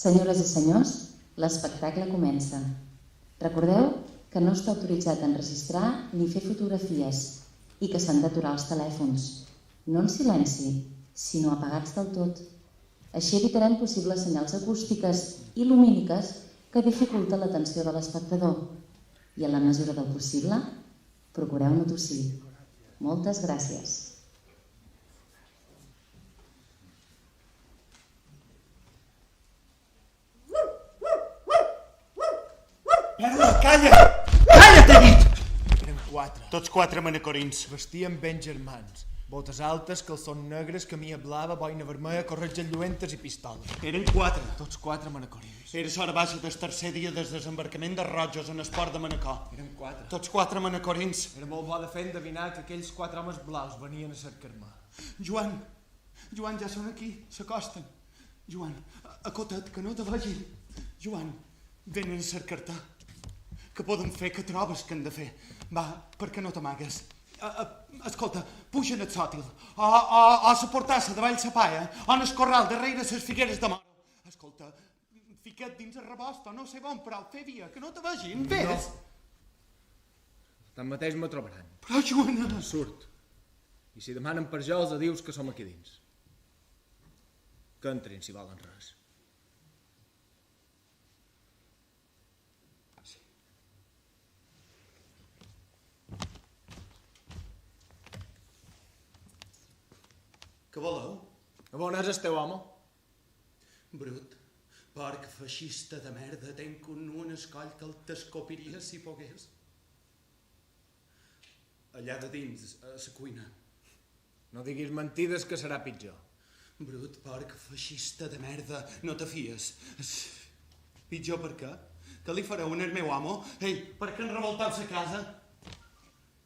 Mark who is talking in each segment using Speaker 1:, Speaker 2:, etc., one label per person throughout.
Speaker 1: Senyores i senyors, l'espectacle comença. Recordeu que no està autoritzat a enregistrar ni fer fotografies i que s'han d'aturar els telèfons, no en silenci, sinó apagats del tot. Així evitarem possibles senyals acústiques i lumíniques que dificulten l'atenció de l'espectador i, en la mesura del possible, procureu no tossir. Moltes gràcies.
Speaker 2: Merda, calla! Calla, t'he dit!
Speaker 3: Eren 4.
Speaker 2: Tots 4 manacorins.
Speaker 3: Vestien ben germans. Botes altes, calçons negres, camisa blava, boina vermella, corretges lluentes i pistoles.
Speaker 2: Eren 4.
Speaker 3: Tots 4 manacorins.
Speaker 2: Era l'hora baixa del tercer dia des desembarcament de Rojos en esport de Manacor.
Speaker 3: Eren 4.
Speaker 2: Tots 4 manacorins.
Speaker 3: Era molt bo de fer endevinar que aquells 4 homes blaus venien a cercar-me.
Speaker 2: Joan, ja són aquí, s'acosten. Joan, acota't, que no te vegin. Joan, venen a cercar-te. Què poden fer? Què trobes que han de fer? Va, per què no t'amagues? Escolta, pugen el sòtil. O a la portassa davall la paia. O en el corral darrere les figueres de moro. Escolta, fica't dins el rebost o no sé on, però fer via, que no te vegin. Ves!
Speaker 3: Tanmateix me trobaran.
Speaker 2: Però, Joana...
Speaker 3: Surt. I si demanen per jo, els dius que som aquí dins. Que entrin si volen res.
Speaker 2: Què voleu?
Speaker 3: A on és el teu home?
Speaker 2: Brut, porc feixista de merda, tenc un escoll que el t'escopiria si pogués. Allà de dins, a la cuina.
Speaker 3: No diguis mentides que serà pitjor.
Speaker 2: Brut, porc feixista de merda, no te fies. Pitjor per què? Què li fareu al meu amo? Ei, per què han revoltat la casa?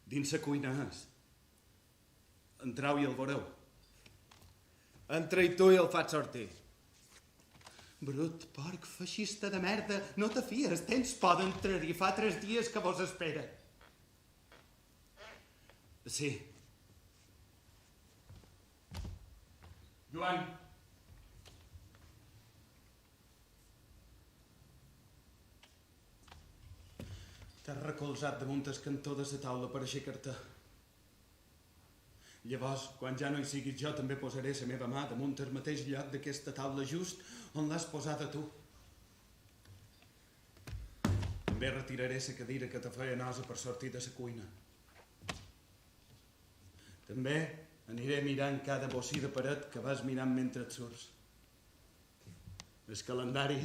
Speaker 2: Dins la cuina és. Entrau i el veureu.
Speaker 3: Entra i tu i el faig sortir.
Speaker 2: Brut, porc, feixista de merda, no te fies, tens por d'entrar-hi, fa 3 dies que vos espera. Sí. Joan. T'has recolzat damunt el cantó de la taula per aixecar-te. Llavors, quan ja no hi siguis jo, també posaré la meva mà damunt el mateix lloc d'aquesta taula just on l'has posada tu. També retiraré la cadira que te feia nosa per sortir de la cuina. També aniré mirant cada bocí de paret que vas mirant mentre et surts. El calendari,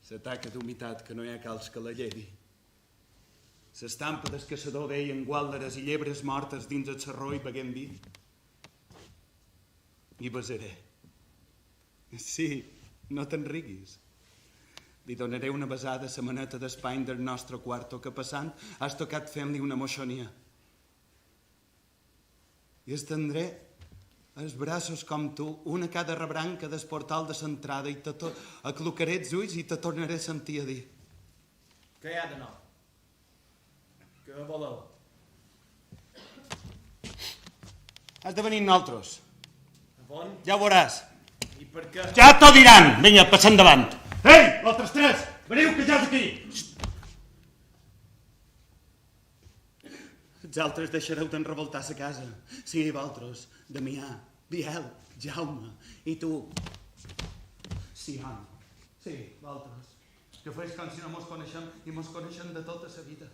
Speaker 2: la taca d'humitat que no hi ha calç que la llevi. L'estampa del caçador veien guàlderes i llebres mortes dins el serró i beguent vi. I besaré. Sí, no te'n riguis. Li donaré una besada a la maneta d'espany del nostre quarto que passant has tocat fent-li una moixonia. I estendré els braços com tu, una a cada rebranca del portal de l'entrada i aclucaré els ulls i te tornaré a sentir a dir.
Speaker 3: Què hi ha de nou? Què voleu?
Speaker 2: Has de venir nosaltres.
Speaker 3: On?
Speaker 2: Ja ho veuràs.
Speaker 3: I per què?
Speaker 2: Ja t'ho diran! Vinga, passa endavant. Ei, altres 3! Veniu, que ja és aquí! Els altres deixareu d'enrevoltar la casa. Sí, vosaltres, Damià, Biel, Jaume, i tu. Sí, home. Sí, vosaltres. Que fes com si no mos coneixem i mos coneixem de tota la vida.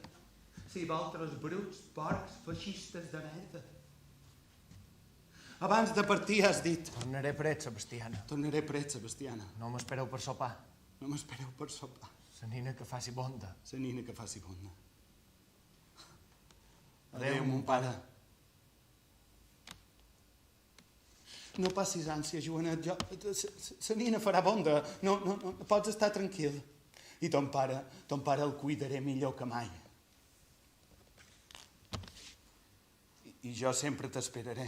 Speaker 2: Sí, vosaltres, bruts, porcs, feixistes de merda. Abans de partir has dit...
Speaker 3: Tornaré pret, Sebastiana.
Speaker 2: Tornaré pret, Sebastiana.
Speaker 3: No m'espereu per sopar.
Speaker 2: No m'espereu per sopar.
Speaker 3: La nina que faci bonda.
Speaker 2: La nina que faci bonda.
Speaker 3: Adéu,
Speaker 2: Adéu, mon pare. No passis ànsia, Joanet. La nina farà bonda. No, pots estar tranquil. I ton pare el cuidaré millor que mai. I jo sempre t'esperaré.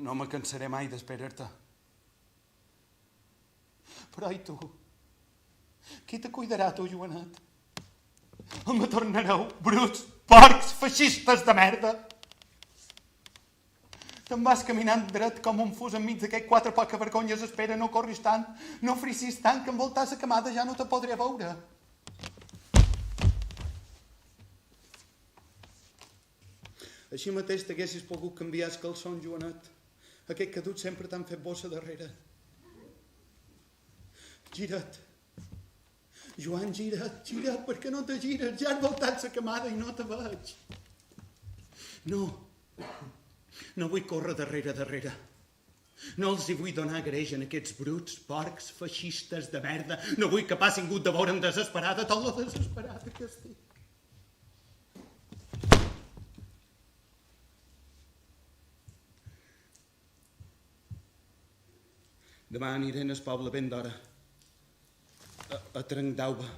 Speaker 2: No me cansaré mai d'esperar-te. Però i tu? Qui te cuidarà, tu, Joanet? On me tornareu, bruts, porcs, feixistes de merda? Te'n vas caminant dret com un fus enmig d'aquest quatre poca vergonyes. Espera, no corris tant, no frisis tant, que envoltar la camada ja no te podré veure. Així mateix t'haguessis pogut canviar els calçons, Joanet. Aquest que dut sempre t'han fet bossa darrere. Gira't. Joan, gira't, per què no te gires? Ja has voltat la camada i no te veig. No vull córrer darrere. No els hi vull donar greix en aquests bruts, porcs, feixistes de merda. No vull que passin gut de veure'm desesperada, tot lo desesperada que estic. Demà aniré al poble ben d'hora, a Trenc d'Alba.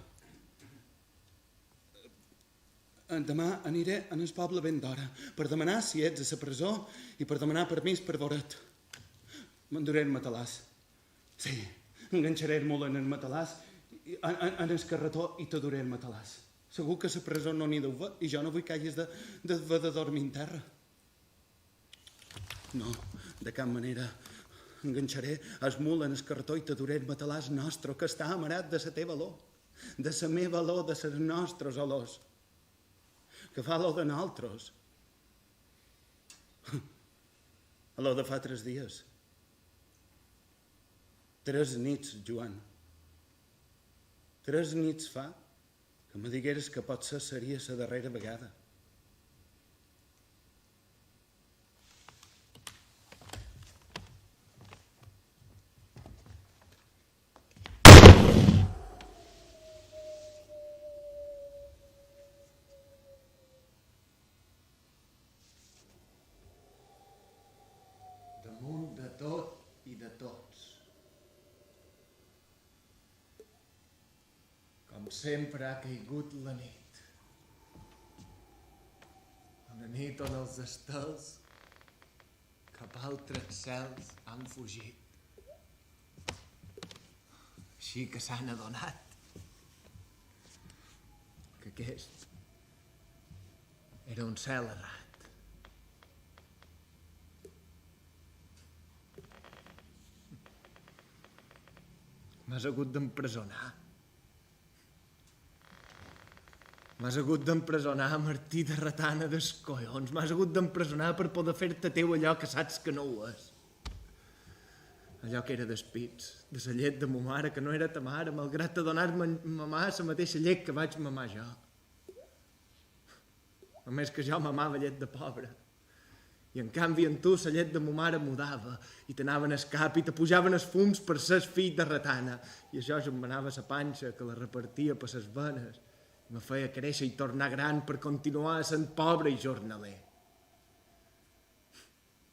Speaker 2: Demà aniré al poble ben d'hora per demanar si ets a la presó i per demanar permís per veure't. M'enduré el matalàs. Sí, enganxaré el mula en el matalàs, en el carretó i t'aduré el matalàs. Segur que a la presó no n'hi deu i jo no vull que hagis de dormir en terra. No, de cap manera. Enganxaré el mul en el carretó i t'aduré el matalàs nostre, que està amarat de la teva olor, de la meva olor, de les nostres olors, que fa olor de nosaltres. Olor de fa 3 dies. 3 nits, Joan. 3 nits fa que me digueres que potser seria la darrera vegada.
Speaker 3: Damunt de tot i de tots. Com sempre ha caigut la nit. Una nit on els estels cap a altres cels han fugit. Així que s'han adonat que aquest era un cel errat. M'has hagut d'empresonar. M'has hagut d'empresonar, Martí de Ratana dels collons. M'has hagut d'empresonar per poder fer-te teu allò que saps que no ho és. Allò que era d'espits, de la llet de ma mare, que no era ta mare, malgrat donar-me mamar la mateixa llet que vaig mamar jo. Només que jo mamava llet de pobre. I en canvi en tu la llet de ma mare mudava i t'anaven al cap i te pujaven els fums per ser fill de Ratana. I això jo em manava la panxa que la repartia per les venes. Me feia créixer i tornar gran per continuar sent pobre i jornaler.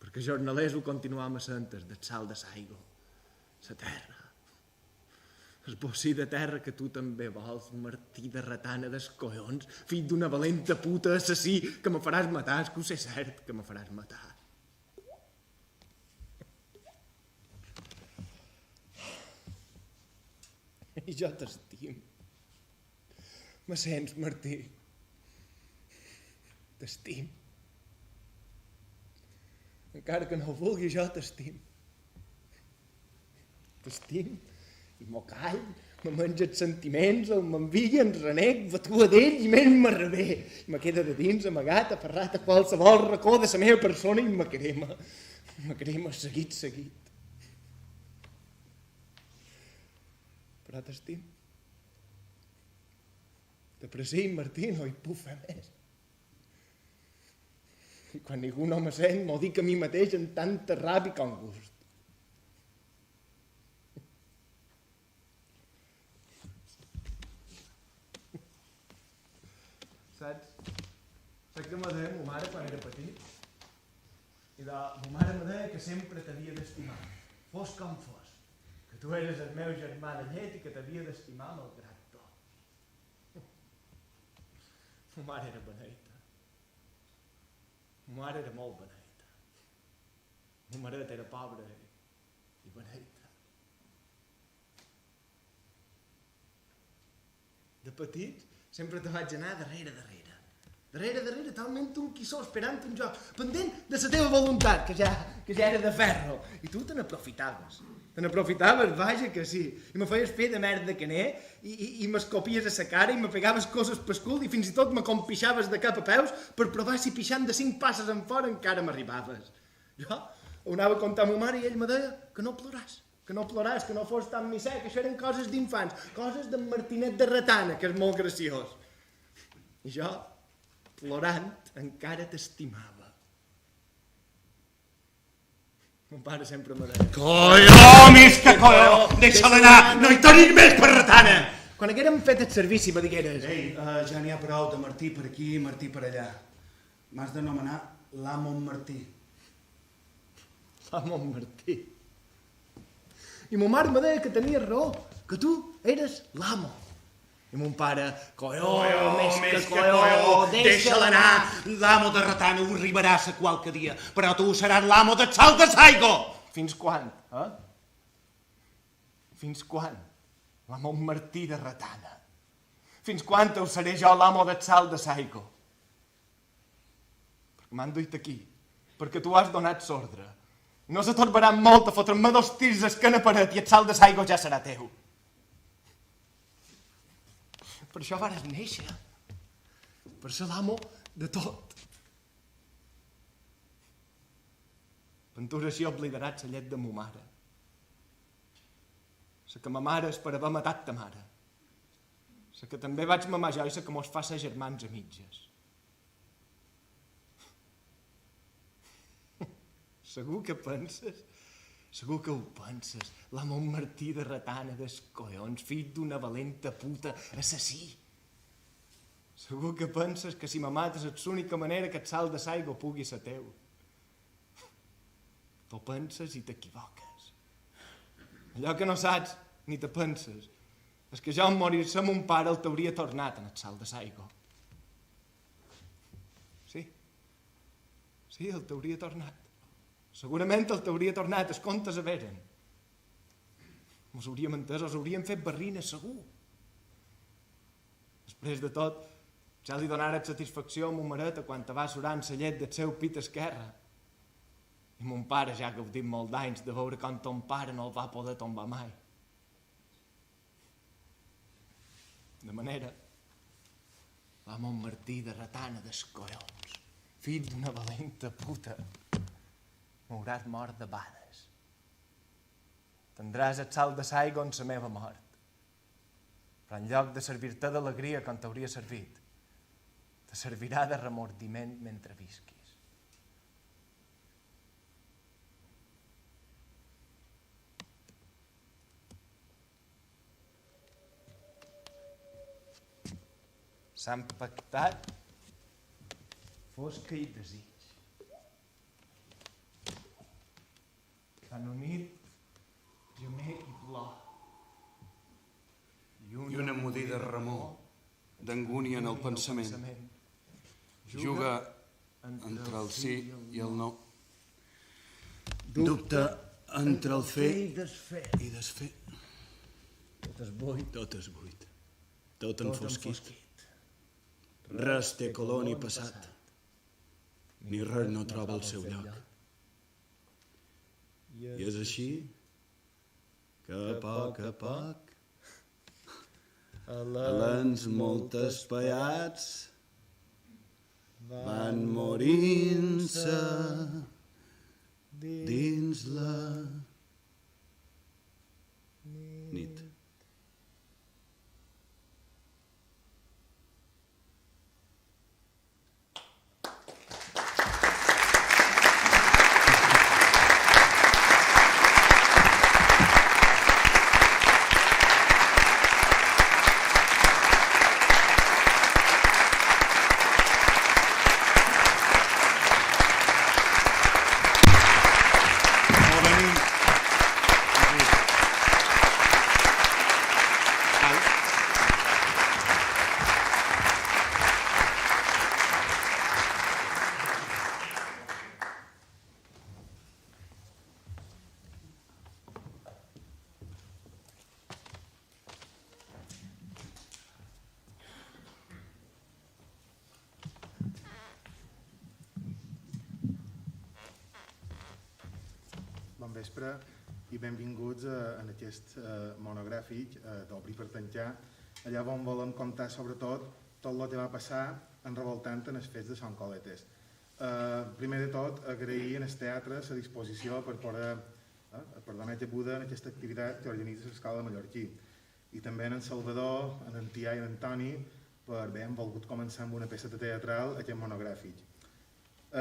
Speaker 3: Perquè jornalers ho continuàvem sent del sal de l'aigua, la terra. El bocí de terra que tu també vols, Martí de Ratana dels collons, fill d'una valenta puta assassí, que me faràs matar, és que ho sé cert que me faràs matar. I jo t'estim. Me sents, Martí? T'estim. Encara que no ho vulgui, jo t'estim. T'estim i m'ho call, me menja els sentiments, el m'envia, en renec, batua d'ell i més me rebé. I me queda de dins, amagat, aferrat a qualsevol racó de la meva persona i me crema. Me crema seguit. Però t'estim. T'aprecio, Martí, no hi puc fer més. I quan ningú no me sent, m'ho dic a mi mateix amb tanta ràbia com gust. Saps que me deia ma mare quan era petit? I ma mare me deia que sempre t'havia d'estimar, fos com fos, que tu eres el meu germà de llet i que t'havia d'estimar malgrat tot. Ma mare era beneita. Ma mare era molt beneita. Ma mareta era pobra i beneita. De petit sempre te vaig anar darrere. Darrere, talment un quissó esperant un joc, pendent de la teva voluntat, que ja era de ferro. I tu te n'aprofitaves. Vaja que sí. I me feies fer de merda caner, i m'escopies a la cara, i me pegaves coses pel cul, i fins i tot me compixaves de cap a peus per provar si pixant de 5 passes en fora encara m'arribaves. Jo ho anava a contar a ma mare i ell me deia que no ploràs, que no fos tan missè, que això eren coses d'infants, coses d'en Martinet de Ratana, que és molt graciós. I jo, plorant, encara t'estimava. Mon pare sempre me deia...
Speaker 2: Colló, més que colló! Deixa-la anar! No hi tornis més per Ratana!
Speaker 3: Quan haguérem fet el servici, me digueres...
Speaker 2: Ei, ja n'hi ha prou de Martí per aquí i Martí per allà. M'has d'anomenar l'amo Martí.
Speaker 3: L'amo Martí. I ma mare me deia que tenia raó, que tu eres l'amo. I mon pare, colló, més que colló,
Speaker 2: deixa-la anar. L'amo de Ratana ho arribaràs a qualque dia, però tu seràs l'amo de Salt de Saigo.
Speaker 3: Fins quan, Fins quan? L'amo Martí de Ratana. Fins quan ho seré jo l'amo de Salt de Saigo? Perquè m'han duit aquí, perquè tu has donat l'ordre. No se torbarà molt a fotre'm 2 tirs d'esquena paret i el Salt de Saigo ja serà teu. Per això vares néixer. Per ser l'amo de tot. Ventura així oblidaràs la llet de ma mare. La que ma mare és per haver matat ta mare. La que també vaig mamar jo i la que mos fa ser germans a mitges. Segur que penses... Segur que ho penses, l'amo Martí de Ratana des collons, fill d'una valenta puta, assassí. Segur que penses que si me mates és l'única manera que el Salt de Saigo pugui ser teu. T'ho penses i t'equivoques. Allò que no saps ni te penses és que jo en morir-se mon pare el t'hauria tornat en el Salt de Saigo. Sí, el t'hauria tornat. Segurament el t'hauria tornat, els contes a veren. Mos hauríem entès, els hauríem fet barrines, segur. Després de tot, ja li donara satisfacció a mon mareta quan te va surant la llet del seu pit esquerre. I mon pare ja ha gaudit molt d'anys de veure com ton pare no el va poder tombar mai. De manera, l'amo Martí de Ratana des collons, fill d'una valenta puta, m'hauràs mort de bades. Tindràs el Salt de Saigo en la meva mort. Però en lloc de servir-te d'alegria com t'hauria servit, te servirà de remordiment mentre visquis. S'han pactat fosca i desig. S'han unit gemec i plor.
Speaker 2: I una mudida remor d'angúnia en el pensament. Juga entre el sí i el no. Dubta entre el fer i desfer. Tot és buit. Tot enfosquit. Res té color ni passat. Ni res no troba el seu lloc. I és així que a poc alens molt espaiats van morint-se dins la nit.
Speaker 4: bon vespre i benvinguts en aquest monogràfic d'Obrir per tancar, allà on volem contar sobretot tot el que va passar en revoltant en els fets de Sant Coletes. Primer de tot, agrair en el teatre la disposició per poder donar cabuda en aquesta activitat que organitza l'Escola de Mallorquí. I també en Salvador, en Tià i en Toni per haver volgut començar amb una peça teatral aquest monogràfic.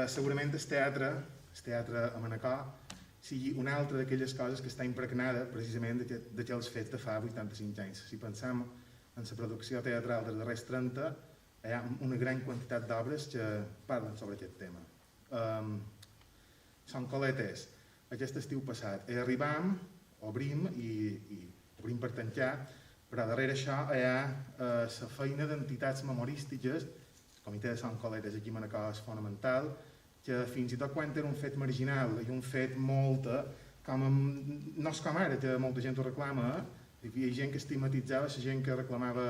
Speaker 4: Segurament el teatre a Manacor, sigui una altra d'aquelles coses que està impregnada precisament d'aquells fets de fa 85 anys. Si pensem en la producció teatral dels darrers 30, hi ha una gran quantitat d'obres que parlen sobre aquest tema. Sant Coletes, aquest estiu passat, arribam, obrim per tancar, però darrere això hi ha la feina d'entitats memorístiques. El Comitè de Sant Coletes aquí a Manacor és fonamental, que fins i tot quan era un fet marginal i un fet molt, no és com ara, que molta gent ho reclama, hi havia gent que estigmatitzava, la gent que reclamava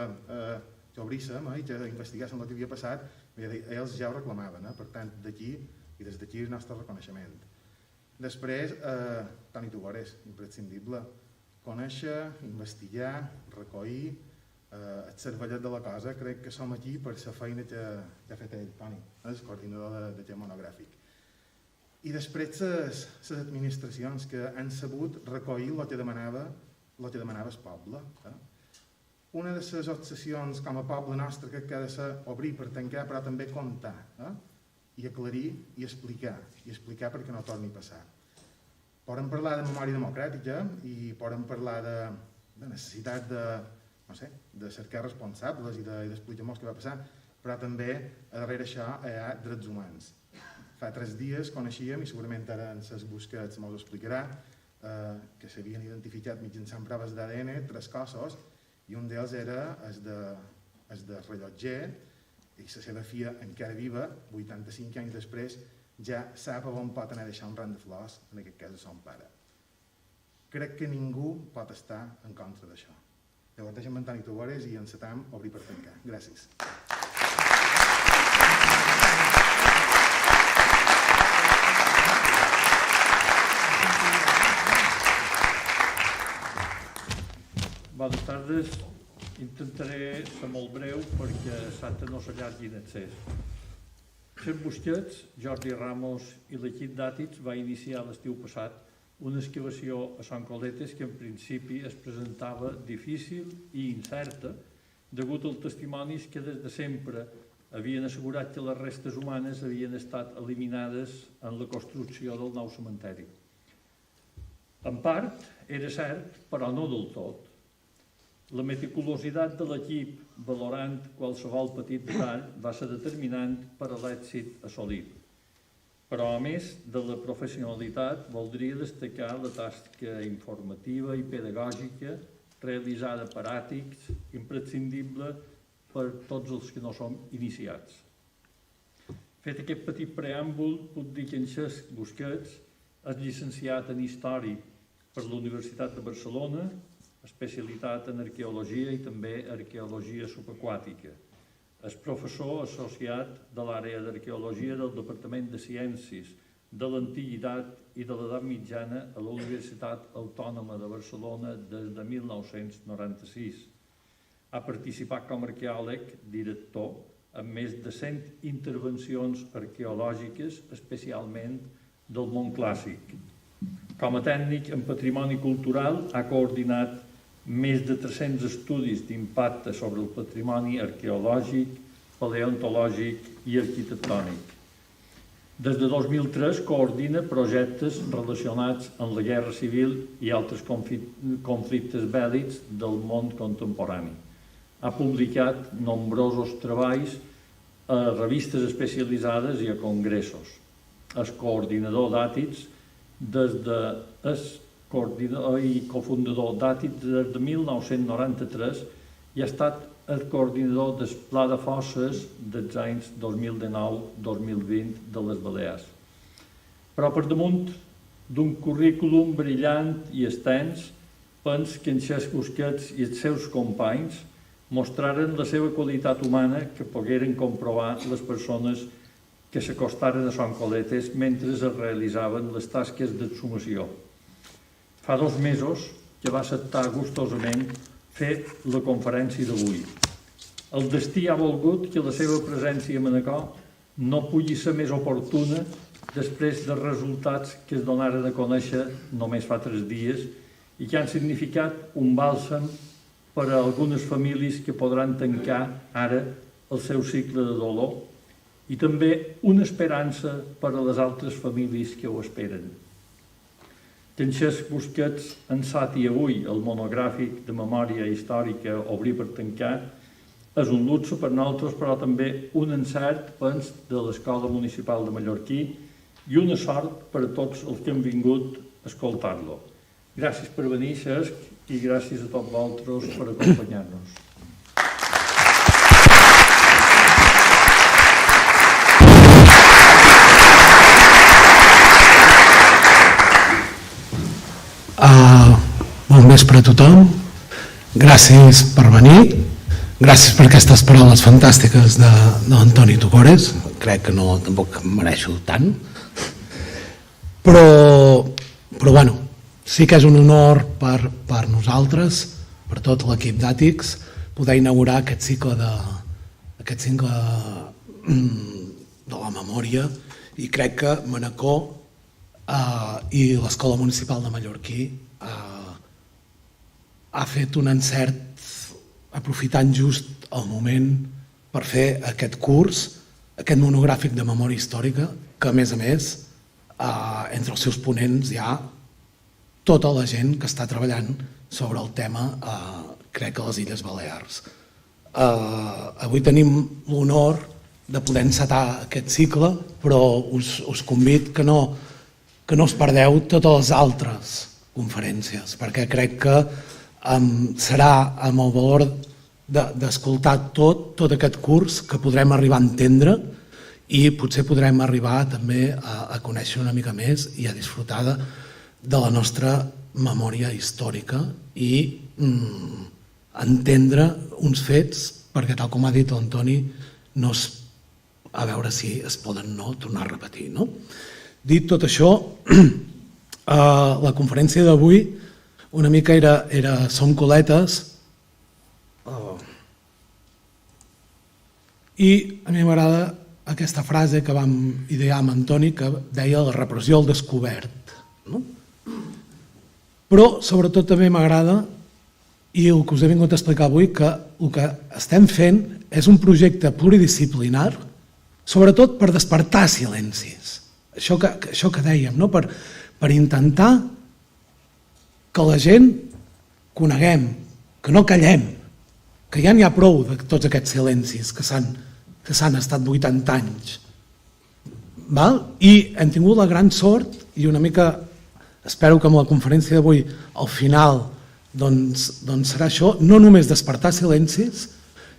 Speaker 4: que obríssim i que investigàssim el que havia passat, ells ja ho reclamaven, per tant, d'aquí i des d'aquí el nostre reconeixement. Després, Toni Tugores, imprescindible, conèixer, investigar, recollir, el cervellet de la cosa. Crec que som aquí per la feina que ha fet ell, Toni, el coordinador d'aquest monogràfic. I després les administracions que han sabut recollir el que demanava el poble. Una de les obsessions com a poble nostre que ha de ser obrir per tancar, però també comptar, i aclarir i explicar perquè no torni a passar. Podem parlar de memòria democràtica i podem parlar de necessitat de cercar responsables i d'explicar-nos què va passar, però també darrere això hi ha drets humans. Fa 3 dies coneixíem, i segurament ara en les busques m'ho explicarà, que s'havien identificat mitjançant proves d'ADN 3 cossos, i un d'ells era el de rellotger, i la seva filla encara viva, 85 anys després, ja sap on pot anar a deixar un ram de flors, en aquest cas a son pare. Crec que ningú pot estar en contra d'això. Llavors deixem en Toni Tugores i encetam Obrir per tancar. Gràcies.
Speaker 5: Bones tardes. Intentaré ser molt breu perquè l'acte no s'allargui en excés. Xep Busquets, Jordi Ramos i l'equip d'Àtids va iniciar l'estiu passat una excavació a Sant Coletes que en principi es presentava difícil i incerta degut als testimonis que des de sempre havien assegurat que les restes humanes havien estat eliminades en la construcció del nou cementeri. En part era cert, però no del tot. La meticulositat de l'equip, valorant qualsevol petit detall, va ser determinant per a l'èxit assolit. Però, a més de la professionalitat, voldria destacar la tasca informativa i pedagògica realitzada per Àtids, imprescindible per tots els que no som iniciats. Fet aquest petit preàmbul, puc dir que en Cesc Busquets és llicenciat en Història per la Universitat de Barcelona, especialitat en arqueologia i també arqueologia subaquàtica. És professor associat de l'àrea d'arqueologia del Departament de Ciències de l'Antiguitat i de l'Edat Mitjana a la Universitat Autònoma de Barcelona des de 1996. Ha participat com a arqueòleg, director, en més de 100 intervencions arqueològiques, especialment del món clàssic. Com a tècnic en patrimoni cultural, ha coordinat més de 300 estudis d'impacte sobre el patrimoni arqueològic, paleontològic i arquitectònic. Des de 2003 coordina projectes relacionats amb la guerra civil i altres conflictes bèl·lics del món contemporani. Ha publicat nombrosos treballs a revistes especialitzades i a congressos. És coordinador d'Àtids coordinador i cofundador d'Àtids des de 1993 i ha estat el coordinador del Pla de Fosses dels anys 2019-2020 de les Balears. Però per damunt d'un currículum brillant i extens, penso que en Cesc Busquets i els seus companys mostraren la seva qualitat humana que pogueren comprovar les persones que s'acostaren a Sant Coletes mentre es realitzaven les tasques d'exhumació. fa 2 mesos que va acceptar gustosament fer la conferència d'avui. El destí ha volgut que la seva presència a Manacor no pugui ser més oportuna després dels resultats que es donaren a conèixer només fa 3 dies i que han significat un bàlsam per a algunes famílies que podran tancar ara el seu cicle de dolor i també una esperança per a les altres famílies que ho esperen. Que en Cesc Busquets enceti avui el monogràfic de memòria històrica Obrir per tancar és un luxe per nosaltres, però també un encert, pens, de l'Escola Municipal de Mallorquí i una sort per a tots els que han vingut a escoltar-lo. Gràcies per venir, Cesc, i gràcies a tots vosaltres per acompanyar-nos.
Speaker 6: Bon vespre a tothom. Gràcies per venir. Gràcies per aquestes paraules fantàstiques d'Antoni Tugores. Crec que no, tampoc em mereixo tant. Però bueno, sí que és un honor per nosaltres, per tot l'equip d'Àtics, poder inaugurar aquest cicle de la memòria, i crec que Manacor i l'Escola Municipal de Mallorquí ha fet un encert aprofitant just el moment per fer aquest curs, aquest monogràfic de memòria històrica, que a més, entre els seus ponents hi ha tota la gent que està treballant sobre el tema, crec, a les Illes Balears. Avui tenim l'honor de poder encetar aquest cicle, però us convido que no us perdeu totes les altres conferències, perquè crec que serà amb el valor d'escoltar tot aquest curs que podrem arribar a entendre i potser podrem arribar també a conèixer una mica més i a disfrutar de la nostra memòria històrica i entendre uns fets, perquè tal com ha dit l'Antoni, a veure si es poden no tornar a repetir. Dit tot això, la conferència d'avui una mica són coletes, i a mi m'agrada aquesta frase que vam idear amb Antoni, que deia la repressió al descobert. Però sobretot també m'agrada, i el que us he vingut a explicar avui, que el que estem fent és un projecte pluridisciplinar, sobretot per despertar silencis. Això que dèiem, per intentar que la gent coneguem, que no callem, que ja n'hi ha prou de tots aquests silencis que s'han estat 80 anys. I hem tingut la gran sort, i una mica espero que amb la conferència d'avui al final serà això, no només despertar silencis,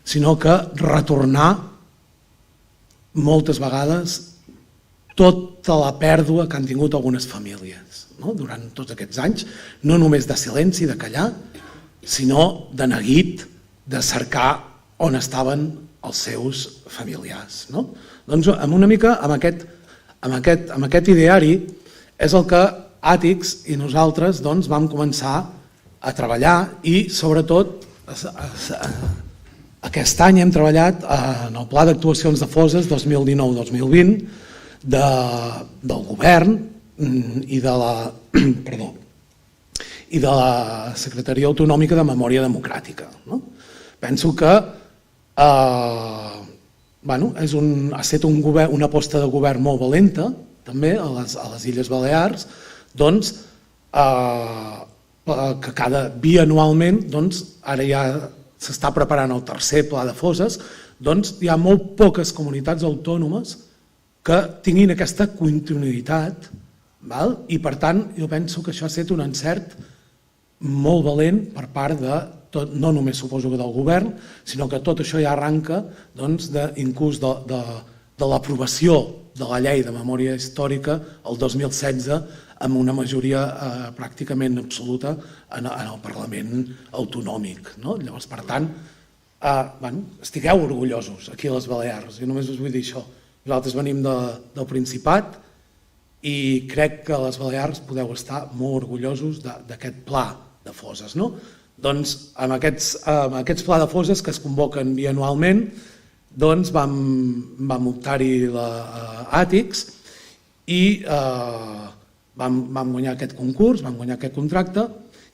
Speaker 6: sinó que retornar moltes vegades tota la pèrdua que han tingut algunes famílies durant tots aquests anys, no només de silenci, de callar, sinó de neguit, de cercar on estaven els seus familiars. Doncs una mica amb aquest ideari és el que Àtics i nosaltres vam començar a treballar, i sobretot aquest any hem treballat en el Pla d'Actuacions de Fosses 2019-2020 del govern i de la Secretaria Autonòmica de Memòria Democràtica. Penso que ha estat una aposta de govern molt valenta, també a les Illes Balears, que bianualment, ara ja s'està preparant el tercer pla de fosses, hi ha molt poques comunitats autònomes que tinguin aquesta continuïtat, i per tant jo penso que això ha estat un encert molt valent per part no només suposo que del govern, sinó que tot això ja arranca inclús de l'aprovació de la llei de memòria històrica el 2016 amb una majoria pràcticament absoluta en el Parlament autonòmic. Llavors, per tant, estigueu orgullosos aquí a les Balears, jo només us vull dir això. Nosaltres venim del Principat, i crec que a les Balears podeu estar molt orgullosos d'aquest pla de fosses. Doncs amb aquests pla de fosses que es convoquen bianualment, doncs vam optar-hi a Àtics i vam guanyar aquest concurs, vam guanyar aquest contracte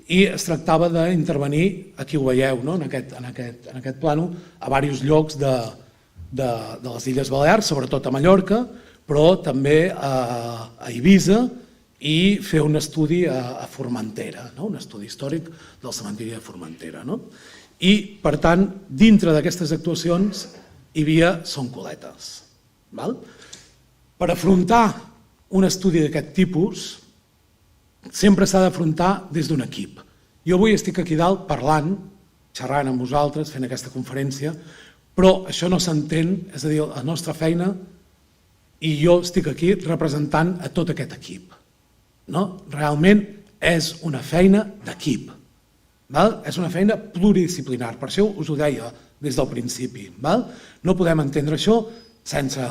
Speaker 6: i es tractava d'intervenir, aquí ho veieu, en aquest plànol, a diversos llocs de les Illes Balears, sobretot a Mallorca, però també a Eivissa i fer un estudi a Formentera, un estudi històric del cementiri de Formentera. I, per tant, dintre d'aquestes actuacions hi havia soncoletes. Per afrontar un estudi d'aquest tipus sempre s'ha d'afrontar des d'un equip. Jo avui estic aquí dalt parlant, xerrant amb vosaltres, fent aquesta conferència, però això no s'entén, és a dir, la nostra feina, i jo estic aquí representant a tot aquest equip. Realment és una feina d'equip, és una feina pluridisciplinar, per això us ho deia des del principi. No podem entendre això sense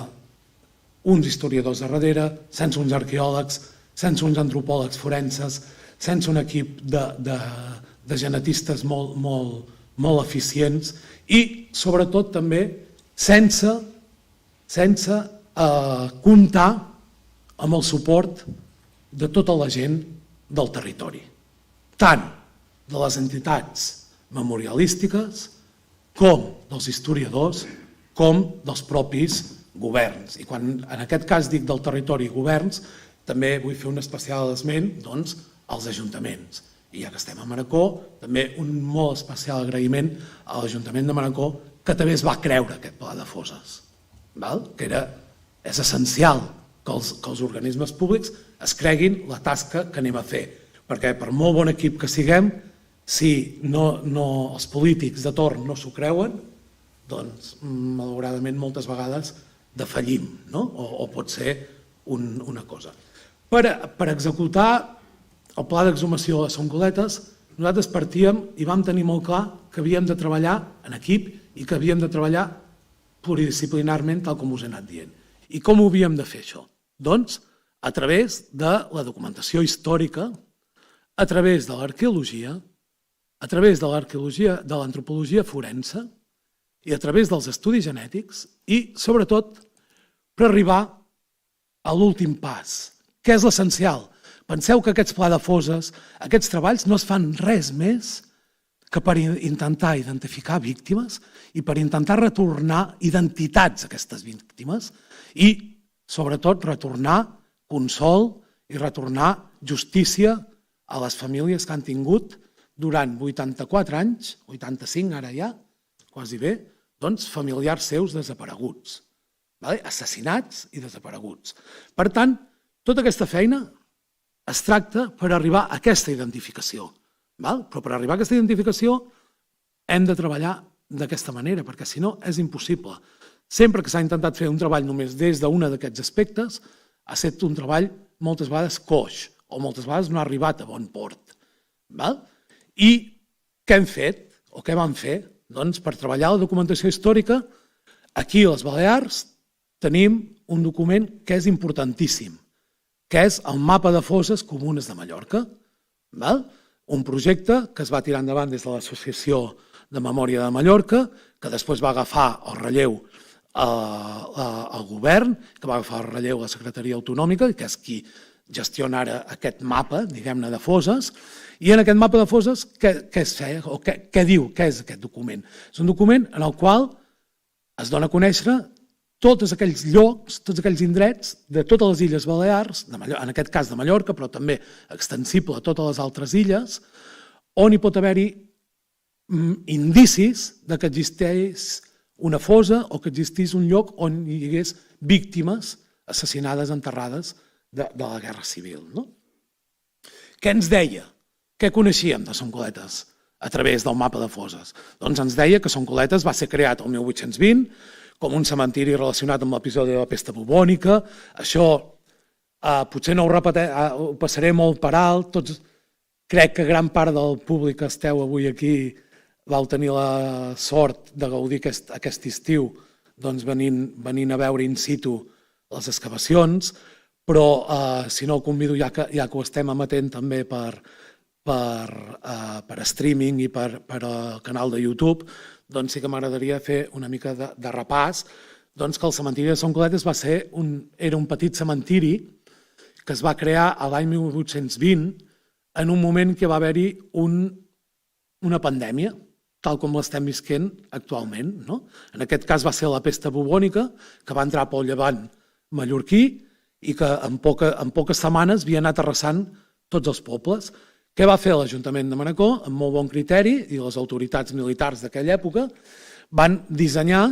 Speaker 6: uns historiadors de darrere, sense uns arqueòlegs, sense uns antropòlegs forenses, sense un equip de genetistes molt eficients i, sobretot, també sense comptar amb el suport de tota la gent del territori, tant de les entitats memorialístiques com dels historiadors com dels propis governs. I quan en aquest cas dic del territori i governs, també vull fer un especial esment als ajuntaments. I ja que estem a Manacor, també un molt especial agraïment a l'Ajuntament de Manacor, que també es va creure aquest pla de fosses, que és essencial que els organismes públics es creguin la tasca que anem a fer, perquè per molt bon equip que siguem, si els polítics de torn no s'ho creuen, doncs malauradament moltes vegades defallim, o pot ser una cosa. Per executar el pla d'exhumació de Soncoletes, nosaltres partíem i vam tenir molt clar que havíem de treballar en equip i que havíem de treballar pluridisciplinarment, tal com us he anat dient. I com ho havíem de fer, això? Doncs a través de la documentació històrica, a través de l'arqueologia, a través de l'antropologia forense i a través dels estudis genètics i, sobretot, per arribar a l'últim pas, que és l'essencial. Penseu que aquests pla de fosses, aquests treballs no es fan res més que per intentar identificar víctimes i per intentar retornar identitats a aquestes víctimes i, sobretot, retornar consol i retornar justícia a les famílies que han tingut durant 84 anys, 85 ara ja, quasi bé, doncs familiars seus desapareguts, assassinats i desapareguts. Per tant, tota aquesta feina es tracta per arribar a aquesta identificació. Però per arribar a aquesta identificació hem de treballar d'aquesta manera, perquè si no és impossible. Sempre que s'ha intentat fer un treball només des d'un d'aquests aspectes, ha estat un treball moltes vegades coix, o moltes vegades no ha arribat a bon port. I què hem fet, o què vam fer? Doncs per treballar la documentació històrica, aquí a les Balears tenim un document que és importantíssim, que és el mapa de fosses comunes de Mallorca, un projecte que es va tirar endavant des de l'Associació de Memòria de Mallorca, que després va agafar el relleu al govern, que va agafar el relleu a la Secretaria Autonòmica, que és qui gestiona ara aquest mapa, diguem-ne, de fosses, i en aquest mapa de fosses què es feia, o què diu, què és aquest document? És un document en el qual es dona a conèixer tots aquells llocs, tots aquells indrets de totes les Illes Balears, en aquest cas de Mallorca, però també extensible a totes les altres illes, on hi pot haver-hi indicis que existeix una fossa o que existís un lloc on hi hagués víctimes assassinades, enterrades de la Guerra Civil. Què ens deia? Què coneixíem de Soncoletes a través del mapa de fosses? Doncs ens deia que Soncoletes va ser creat el 1820 com un cementiri relacionat amb l'episodi de la pesta bubònica. Això potser no ho passaré molt per alt. Crec que gran part del públic que esteu avui aquí vau tenir la sort de gaudir aquest estiu venint a veure in situ les excavacions, però si no el convido, ja que ho estem emetent també per streaming i per el canal de YouTube, doncs sí que m'agradaria fer una mica de repàs, doncs que el cementiri de Son Coletes era un petit cementiri que es va crear a l'any 1820 en un moment que va haver-hi una pandèmia, tal com l'estem visquent actualment. En aquest cas va ser la pesta bubònica, que va entrar pel llevant mallorquí i que en poques setmanes havia anat arrasant tots els pobles. Què va fer l'Ajuntament de Manacor? Amb molt bon criteri, i les autoritats militars d'aquella època van dissenyar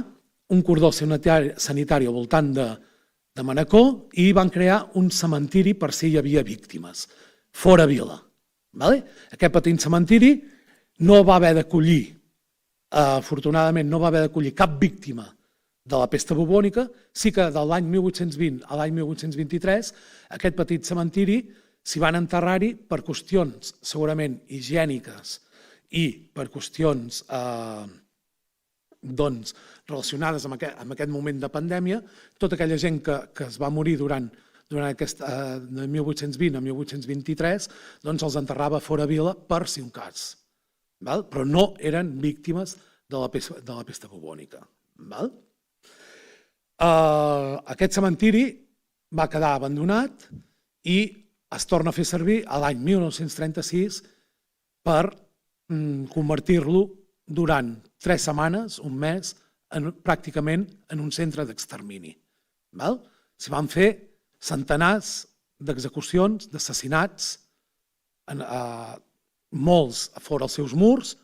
Speaker 6: un cordó sanitari al voltant de Manacor i van crear un cementiri per si hi havia víctimes, fora vila. Aquest petit cementiri no va haver d'acollir, afortunadament no va haver d'acollir cap víctima de la pesta bubònica, sí que de l'any 1820 a l'any 1823 aquest petit cementiri s'hi van enterrar-hi per qüestions segurament higièniques i per qüestions relacionades amb aquest moment de pandèmia. Tota aquella gent que es va morir durant aquest de 1820 a 1823 doncs els enterrava fora vila per si un cas, però no eren víctimes de la pesta bubònica. Aquest cementiri va quedar abandonat i es torna a fer servir a l'any 1936 per convertir-lo durant 3 setmanes, un mes, pràcticament en un centre d'extermini. S'hi van fer centenars d'execucions, d'assassinats, molts a fora els seus murs,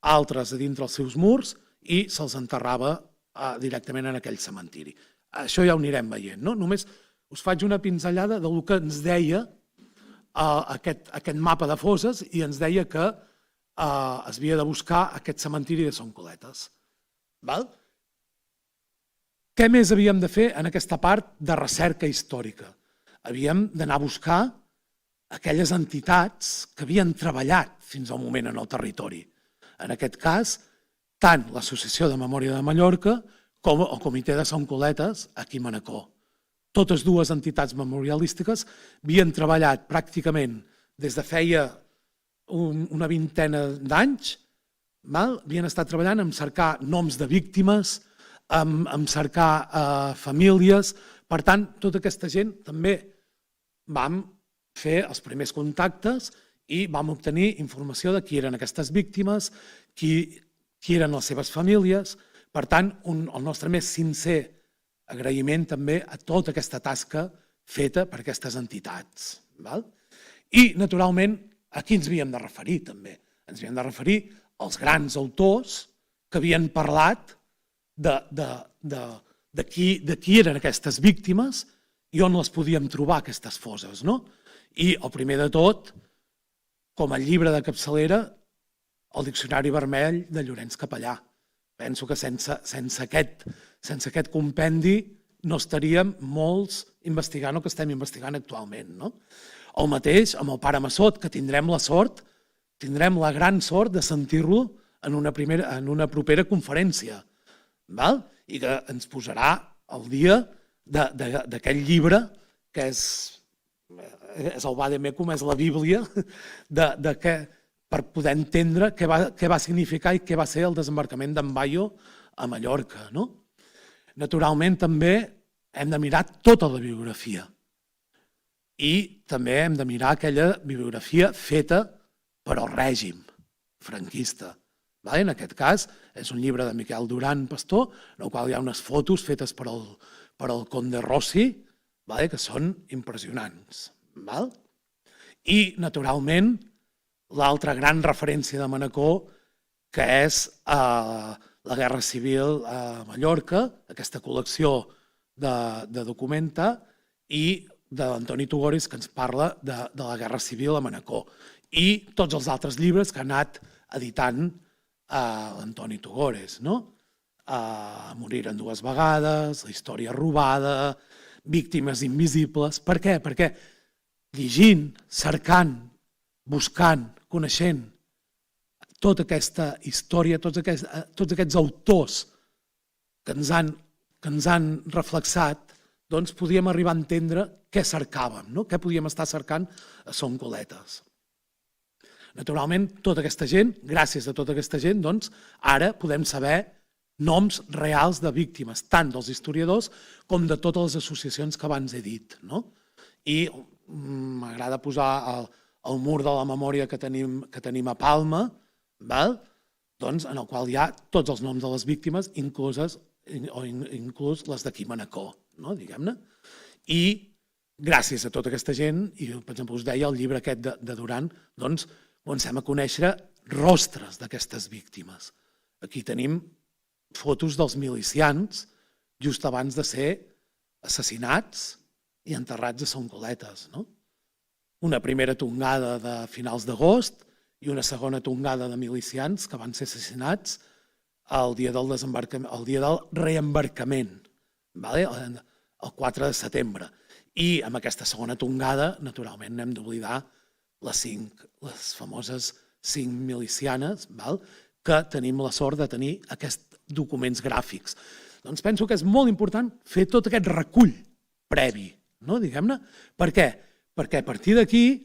Speaker 6: altres a dintre els seus murs, i se'ls enterrava directament en aquell cementiri. Això ja ho anirem veient. Només us faig una pinzellada del que ens deia aquest mapa de fosses i ens deia que es havia de buscar aquest cementiri de Son Coletes. Què més havíem de fer en aquesta part de recerca històrica? Havíem d'anar a buscar aquelles entitats que havien treballat fins al moment en el territori. En aquest cas, tant l'Associació de Memòria de Mallorca com el Comitè de Son Coletes aquí a Manacor. Totes dues entitats memorialístiques havien treballat pràcticament des de feia una vintena d'anys, havien estat treballant en cercar noms de víctimes, en cercar famílies. Per tant, tota aquesta gent també vam fer els primers contactes i vam obtenir informació de qui eren aquestes víctimes, qui eren les seves famílies. Per tant, el nostre més sincer agraïment també a tota aquesta tasca feta per aquestes entitats. I, naturalment, a qui ens havíem de referir també? Ens havíem de referir als grans autors que havien parlat de qui eren aquestes víctimes i on les podíem trobar, aquestes fosses. I el primer de tot, com a llibre de capçalera, el Diccionari Vermell de Llorenç Capellà. Penso que sense aquest compendi no estaríem molts investigant el que estem investigant actualment. El mateix amb el Pare Massot, que tindrem la gran sort de sentir-lo en una propera conferència i que ens posarà al dia d'aquell llibre que és el Vademecum, és la Bíblia, per poder entendre què va significar i què va ser el desembarcament d'en Bayo a Mallorca. Naturalment, també hem de mirar tota la bibliografia i també hem de mirar aquella bibliografia feta per al règim franquista. En aquest cas, és un llibre de Miquel Duran Pastor, en el qual hi ha unes fotos fetes per al Conde Rossi, que són impressionants. I, naturalment, l'altra gran referència de Manacor, que és la Guerra Civil a Mallorca, aquesta col·lecció de documenta, i d'Antoni Tugores, que ens parla de la Guerra Civil a Manacor. I tots els altres llibres que ha anat editant l'Antoni Tugores. Moriren 2 vegades, La història robada, Víctimes invisibles. Per què? Perquè llegint, cercant, buscant, coneixent tota aquesta història, tots aquests autors que ens han reflexat, doncs podíem arribar a entendre què cercàvem, no? Què podíem estar cercant a Son Coletes. Naturalment, tota aquesta gent, gràcies a tota aquesta gent, doncs, ara podem saber noms reals de víctimes, tant dels historiadors com de totes les associacions que abans he dit, no? I m'agrada posar el mur de la memòria que tenim a Palma, doncs, en el qual hi ha tots els noms de les víctimes, inclús les d'aquí Manacor, no? Diguem-ne. I gràcies a tota aquesta gent, i per exemple us deia el llibre aquest de Duran, doncs comencem a conèixer rostres d'aquestes víctimes. Aquí tenim fotos dels milicians just abans de ser assassinats i enterrats a Son Coletes, no? Una primera tongada de finals d'agost i una segona tongada de milicians que van ser assassinats el dia del reembarcament, el 4 de setembre. I amb aquesta segona tongada, naturalment, no hem d'oblidar les famoses 5 milicianes, que tenim la sort de tenir aquests documents gràfics. Doncs penso que és molt important fer tot aquest recull previ, diguem-ne. Per què? Perquè a partir d'aquí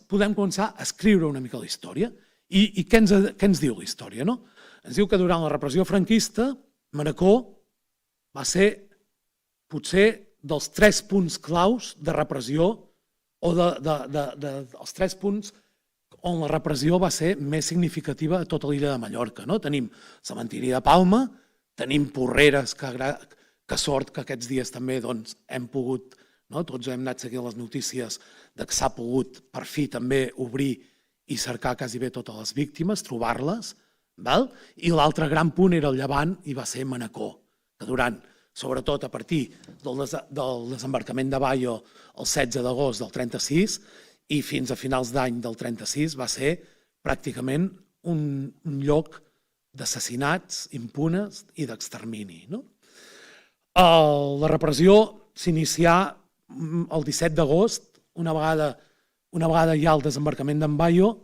Speaker 6: podem començar a escriure una mica la història. I què ens diu la història? Ens diu que durant la repressió franquista, Manacor va ser potser dels 3 punts claus de repressió o dels 3 punts on la repressió va ser més significativa a tota l'illa de Mallorca. Tenim cementiri de Palma, tenim Porreres, que sort que aquests dies també hem pogut, tots hem anat seguint les notícies que s'ha pogut per fi també obrir i cercar quasi bé totes les víctimes, trobar-les, i l'altre gran punt era el Llevant i va ser Manacor, que durant, sobretot a partir del desembarcament de Baio el 16 d'agost del 36 i fins a finals d'any del 36 va ser pràcticament un lloc d'assassinats impunes i d'extermini. La repressió s'inicià el 17 d'agost, una vegada ja al desembarcament d'en Baio,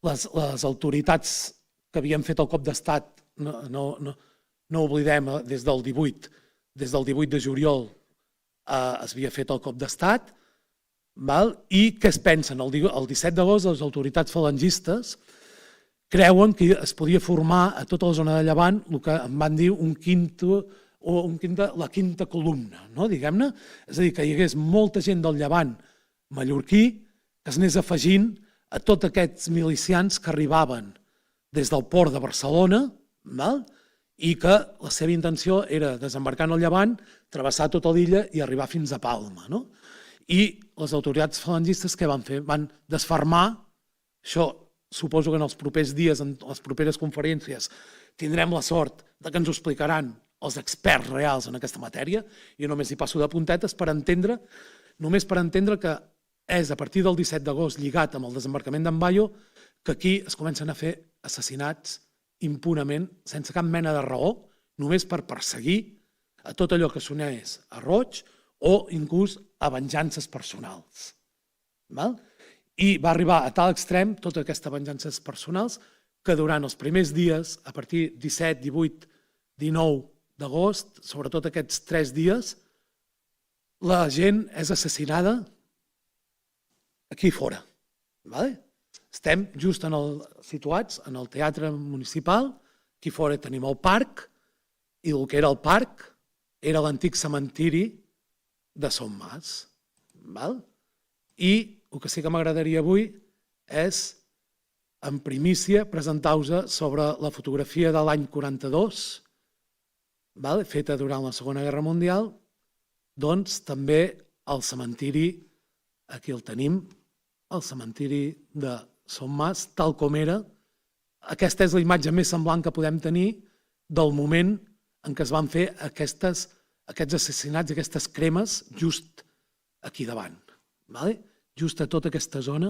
Speaker 6: les autoritats que havien fet el cop d'estat, no oblidem, des del 18 de juliol es havia fet el cop d'estat, i què es pensen? El 17 d'agost les autoritats falangistes creuen que es podia formar a tota la zona de Llevant el que en van dir la quinta columna, diguem-ne, és a dir, que hi hagués molta gent del Llevant mallorquí que s'anés afegint a tots aquests milicians que arribaven des del port de Barcelona i que la seva intenció era desembarcar en el Llevant, travessar tota l'illa i arribar fins a Palma. I les autoritats falangistes què van fer? Van desfermar, això suposo que en els propers dies, en les properes conferències, tindrem la sort que ens ho explicaran els experts reals en aquesta matèria. Jo només hi passo de puntetes per entendre, que és a partir del 17 d'agost, lligat amb el desembarcament d'en Baio, que aquí es comencen a fer assassinats impunament, sense cap mena de raó, només per perseguir a tot allò que sonés a roig o inclús a venjances personals. I va arribar a tal extrem, totes aquestes venjances personals, que durant els primers dies, a partir 17, 18, 19 d'agost, sobretot aquests 3 dies, la gent és assassinada aquí fora. Estem just situats en el teatre municipal, aquí fora tenim el parc, i el que era el parc era l'antic cementiri de Son Mas. I el que sí que m'agradaria avui és, en primícia, presentar-vos sobre la fotografia de l'any 42, feta durant la Segona Guerra Mundial, doncs també el cementiri, aquí el tenim, el cementiri de Son Mas, tal com era. Aquesta és la imatge més semblant que podem tenir del moment en què es van fer aquests assassinats, aquestes cremes, just aquí davant. Just a tota aquesta zona,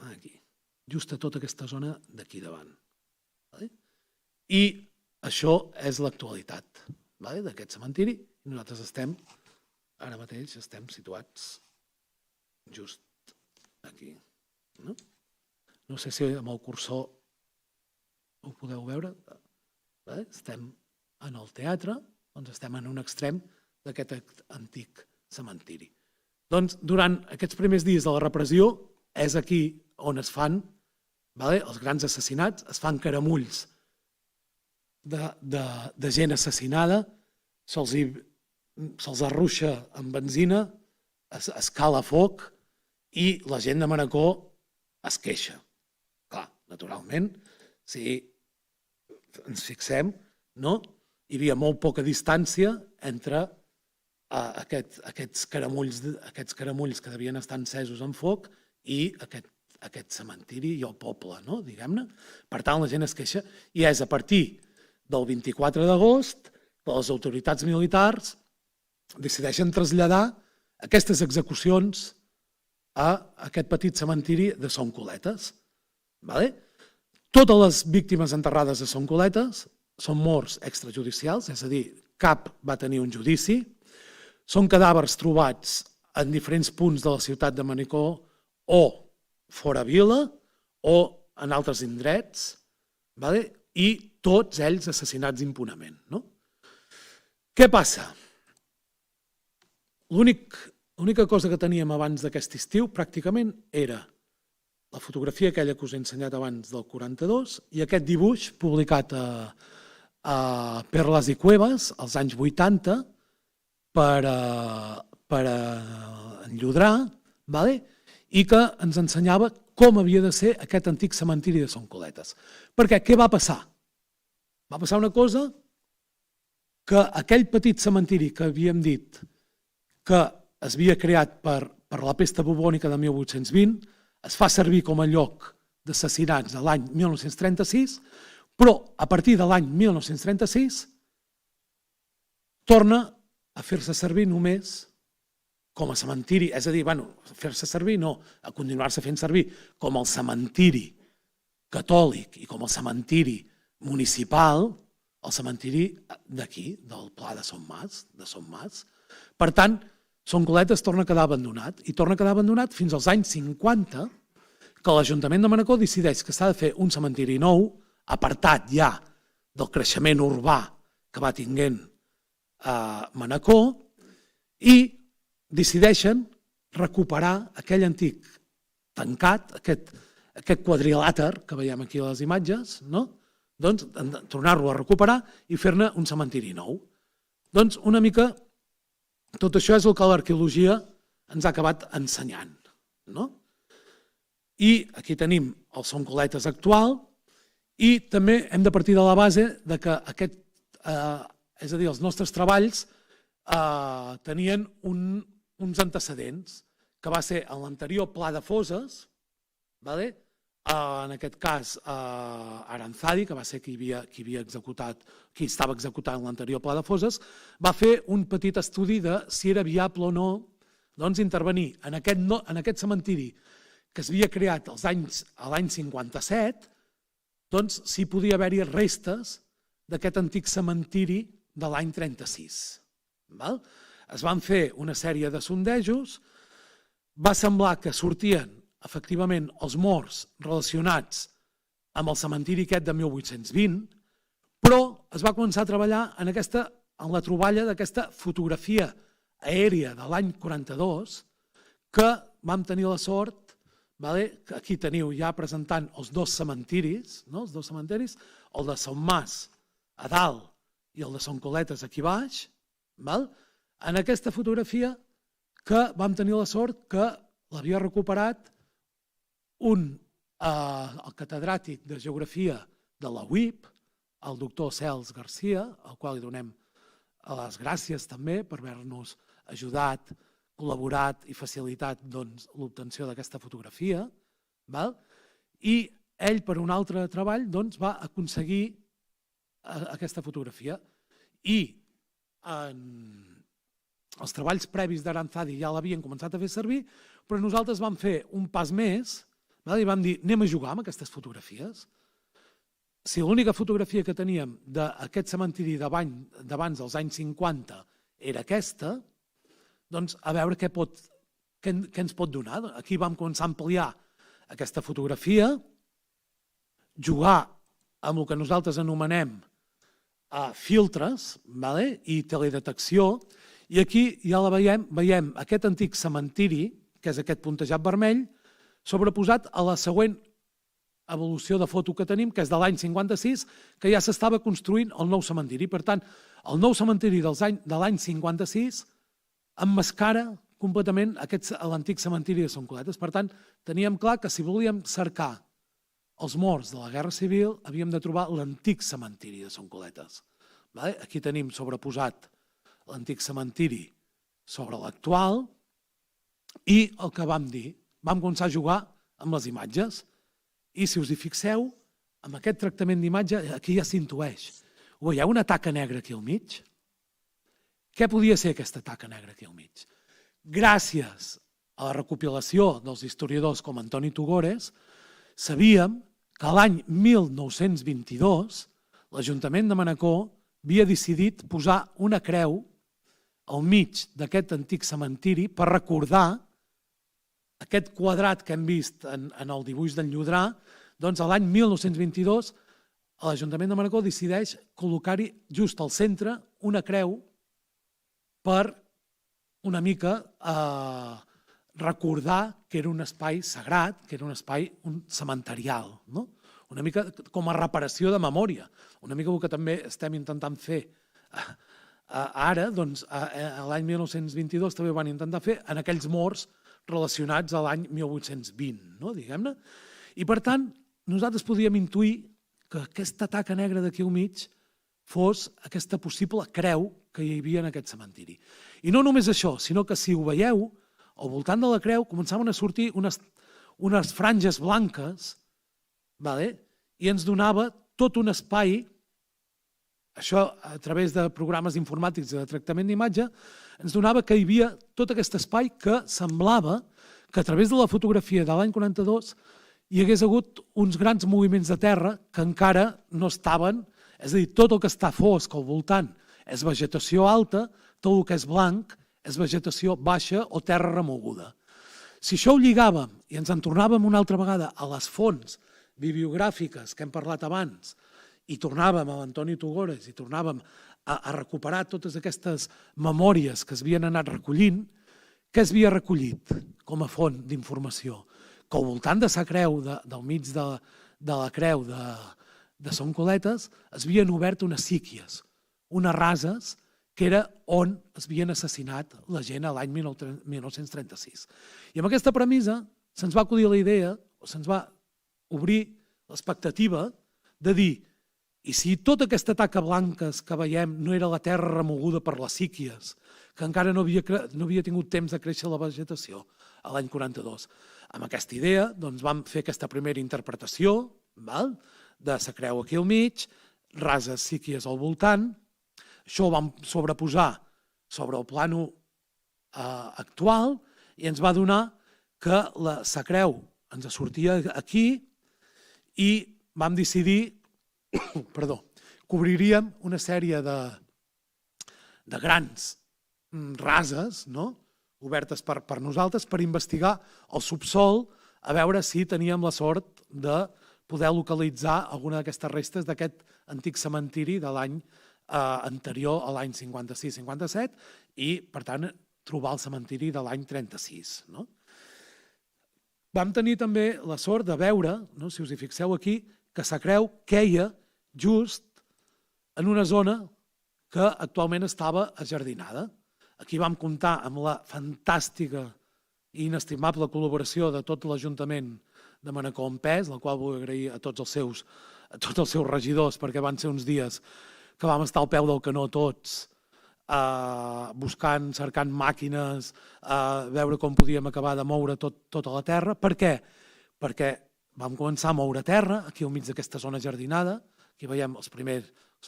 Speaker 6: aquí, just a tota aquesta zona d'aquí davant. I això és l'actualitat d'aquest cementiri. Nosaltres ara mateix estem situats just aquí. No sé si amb el cursor ho podeu veure. Estem en el teatre, Doncs estem en un extrem d'aquest antic cementiri. Doncs durant aquests primers dies de la repressió és aquí on es fan els grans assassinats, es fan caramulls de gent assassinada, se'ls arruixa amb benzina, es cala foc i la gent de Manacor es queixa. Clar, naturalment, si ens fixem, no? Hi havia molt poca distància entre aquests caramulls que devien estar encesos en foc i aquest cementiri i el poble, no? Diguem-ne. Per tant, la gent es queixa i és a partir del 24 d'agost que les autoritats militars decideixen traslladar aquestes execucions a aquest petit cementiri de Son Coletes. Totes les víctimes enterrades a Son Coletes són morts extrajudicials, és a dir, cap va tenir un judici. Són cadàvers trobats en diferents punts de la ciutat de Manacor o fora vila o en altres indrets, i tots ells assassinats impunament. Què passa? L'única cosa que teníem abans d'aquest estiu pràcticament era la fotografia aquella que us he ensenyat abans del 42 i aquest dibuix publicat a Perles i Cuevas als anys 80 per enllodrar i que ens ensenyava com havia de ser aquest antic cementiri de Son Coletes. Perquè què va passar? Va passar una cosa que aquell petit cementiri que havíem dit que es havia creat per la pesta bubònica de 1820 es fa servir com a lloc d'assassinats a l'any 1936, però a partir de l'any 1936 torna a fer-se servir només com a cementiri, és a dir, fer-se servir no, a continuar-se fent servir com el cementiri catòlic i com el cementiri municipal, el cementiri d'aquí, del Pla de Son Mas. Per tant, Son Coletes torna a quedar abandonat, i torna a quedar abandonat fins als anys 50, que l'Ajuntament de Manacor decideix que s'ha de fer un cementiri nou, apartat ja del creixement urbà que va tinguent Manacor, i decideixen recuperar aquell antic tancat, aquest quadrilàter que veiem aquí a les imatges, doncs tornar-lo a recuperar i fer-ne un cementiri nou. Doncs una mica tot això és el que l'arqueologia ens ha acabat ensenyant. I aquí tenim el Son Coletes actual i també hem de partir de la base que és a dir, els nostres treballs tenien uns antecedents, que va ser en l'anterior Pla de Foses, en aquest cas Aranzadi, que va ser qui estava executant l'anterior Pla de Foses, va fer un petit estudi de si era viable o no intervenir en aquest cementiri que s'havia creat l'any 57, doncs si podia haver-hi restes d'aquest antic cementiri de l'any 36. Es van fer una sèrie de sondejos, va semblar que sortien efectivament els morts relacionats amb el cementiri aquest de 1820, però es va començar a treballar en la troballa d'aquesta fotografia aèria de l'any 42, que vam tenir la sort, aquí teniu ja presentant els dos cementiris, el de Son Mas a dalt i el de Son Coletes aquí baix, en aquesta fotografia que vam tenir la sort que l'havia recuperat el catedràtic de Geografia de la UIP, el doctor Cels Garcia, al qual li donem les gràcies també per haver-nos ajudat, col·laborat i facilitat l'obtenció d'aquesta fotografia, i ell per un altre treball va aconseguir aquesta fotografia i els treballs previs d'Aranzadi ja l'havien començat a fer servir, però nosaltres vam fer un pas més i vam dir anem a jugar amb aquestes fotografies. Si l'única fotografia que teníem d'aquest cementiri d'abans dels anys 50 era aquesta, doncs a veure què ens pot donar. Aquí vam començar a ampliar aquesta fotografia, jugar amb el que nosaltres anomenem filtres i teledetecció, i aquí ja la veiem aquest antic cementiri, que és aquest puntejat vermell, sobreposat a la següent evolució de foto que tenim, que és de l'any 56, que ja s'estava construint el nou cementiri. Per tant, el nou cementiri de l'any 56 emmascara completament l'antic cementiri de Son Coletes. Per tant, teníem clar que si volíem cercar els morts de la Guerra Civil havíem de trobar l'antic cementiri de Son Coletes. Aquí tenim sobreposat l'antic cementiri sobre l'actual i el que vam dir, vam començar a jugar amb les imatges i si us hi fixeu, amb aquest tractament d'imatge aquí ja s'intueix. Ho veieu, una taca negra aquí al mig? Què podia ser aquesta taca negra aquí al mig? Gràcies a la recopilació dels historiadors com Antoni Tugores, sabíem que l'any 1922 l'Ajuntament de Manacor havia decidit posar una creu al mig d'aquest antic cementiri per recordar aquest quadrat que hem vist en el dibuix d'en Llodrà. Doncs l'any 1922 l'Ajuntament de Manacor decideix col·locar-hi just al centre una creu per una mica recordar que era un espai sagrat, que era un espai cementerial, no? Una mica com a reparació de memòria, una mica el que també estem intentant fer ara, doncs l'any 1922 també ho van intentar fer en aquells morts relacionats a l'any 1820, no? Diguem-ne. I per tant, nosaltres podíem intuir que aquesta taca negra d'aquí al mig fos aquesta possible creu que hi havia en aquest cementiri. I no només això, sinó que si ho veieu, al voltant de la creu començaven a sortir unes franges blanques i ens donava tot un espai, això a través de programes informàtics de tractament d'imatge, ens donava que hi havia tot aquest espai que semblava que a través de la fotografia de l'any 42 hi hagués hagut uns grans moviments de terra que encara no estaven, és a dir, tot el que està fosc al voltant és vegetació alta, tot el que és blanc és vegetació baixa o terra remoguda. Si això ho lligàvem i ens en tornàvem una altra vegada a les fonts bibliogràfiques que hem parlat abans i tornàvem a l'Antoni Tugores i tornàvem a recuperar totes aquestes memòries que es havien anat recollint, què es havia recollit com a font d'informació? Que al voltant de la creu, del mig de la creu de Son Coletes, es havien obert unes síquies, unes rases, que era on es havien assassinat la gent l'any 1936. I amb aquesta premissa se'ns va acudir la idea, o se'ns va obrir l'expectativa de dir i si tota aquesta taca blanca que veiem no era la terra remoguda per les síquies, que encara no havia tingut temps de créixer la vegetació a l'any 42. Amb aquesta idea doncs, vam fer aquesta primera interpretació de la creu aquí al mig, rases síquies al voltant. Això ho vam sobreposar sobre el plano actual i ens va donar que la creu ens sortia aquí i vam decidir cobriríem una sèrie de grans rases obertes per nosaltres per investigar el subsol a veure si teníem la sort de poder localitzar alguna d'aquestes restes d'aquest antic cementiri de l'any anterior a l'any 56-57 i, per tant, trobar el cementiri de l'any 36. Vam tenir també la sort de veure, si us hi fixeu aquí, que la creu queia just en una zona que actualment estava ajardinada. Aquí vam comptar amb la fantàstica i inestimable col·laboració de tot l'Ajuntament de Manacor en pes, la qual vull agrair a tots els seus regidors, perquè van ser uns dies que vam estar al peu del canó tots, buscant, cercant màquines, veure com podíem acabar de moure tota la terra. Per què? Perquè vam començar a moure terra, aquí al mig d'aquesta zona jardinada, aquí veiem els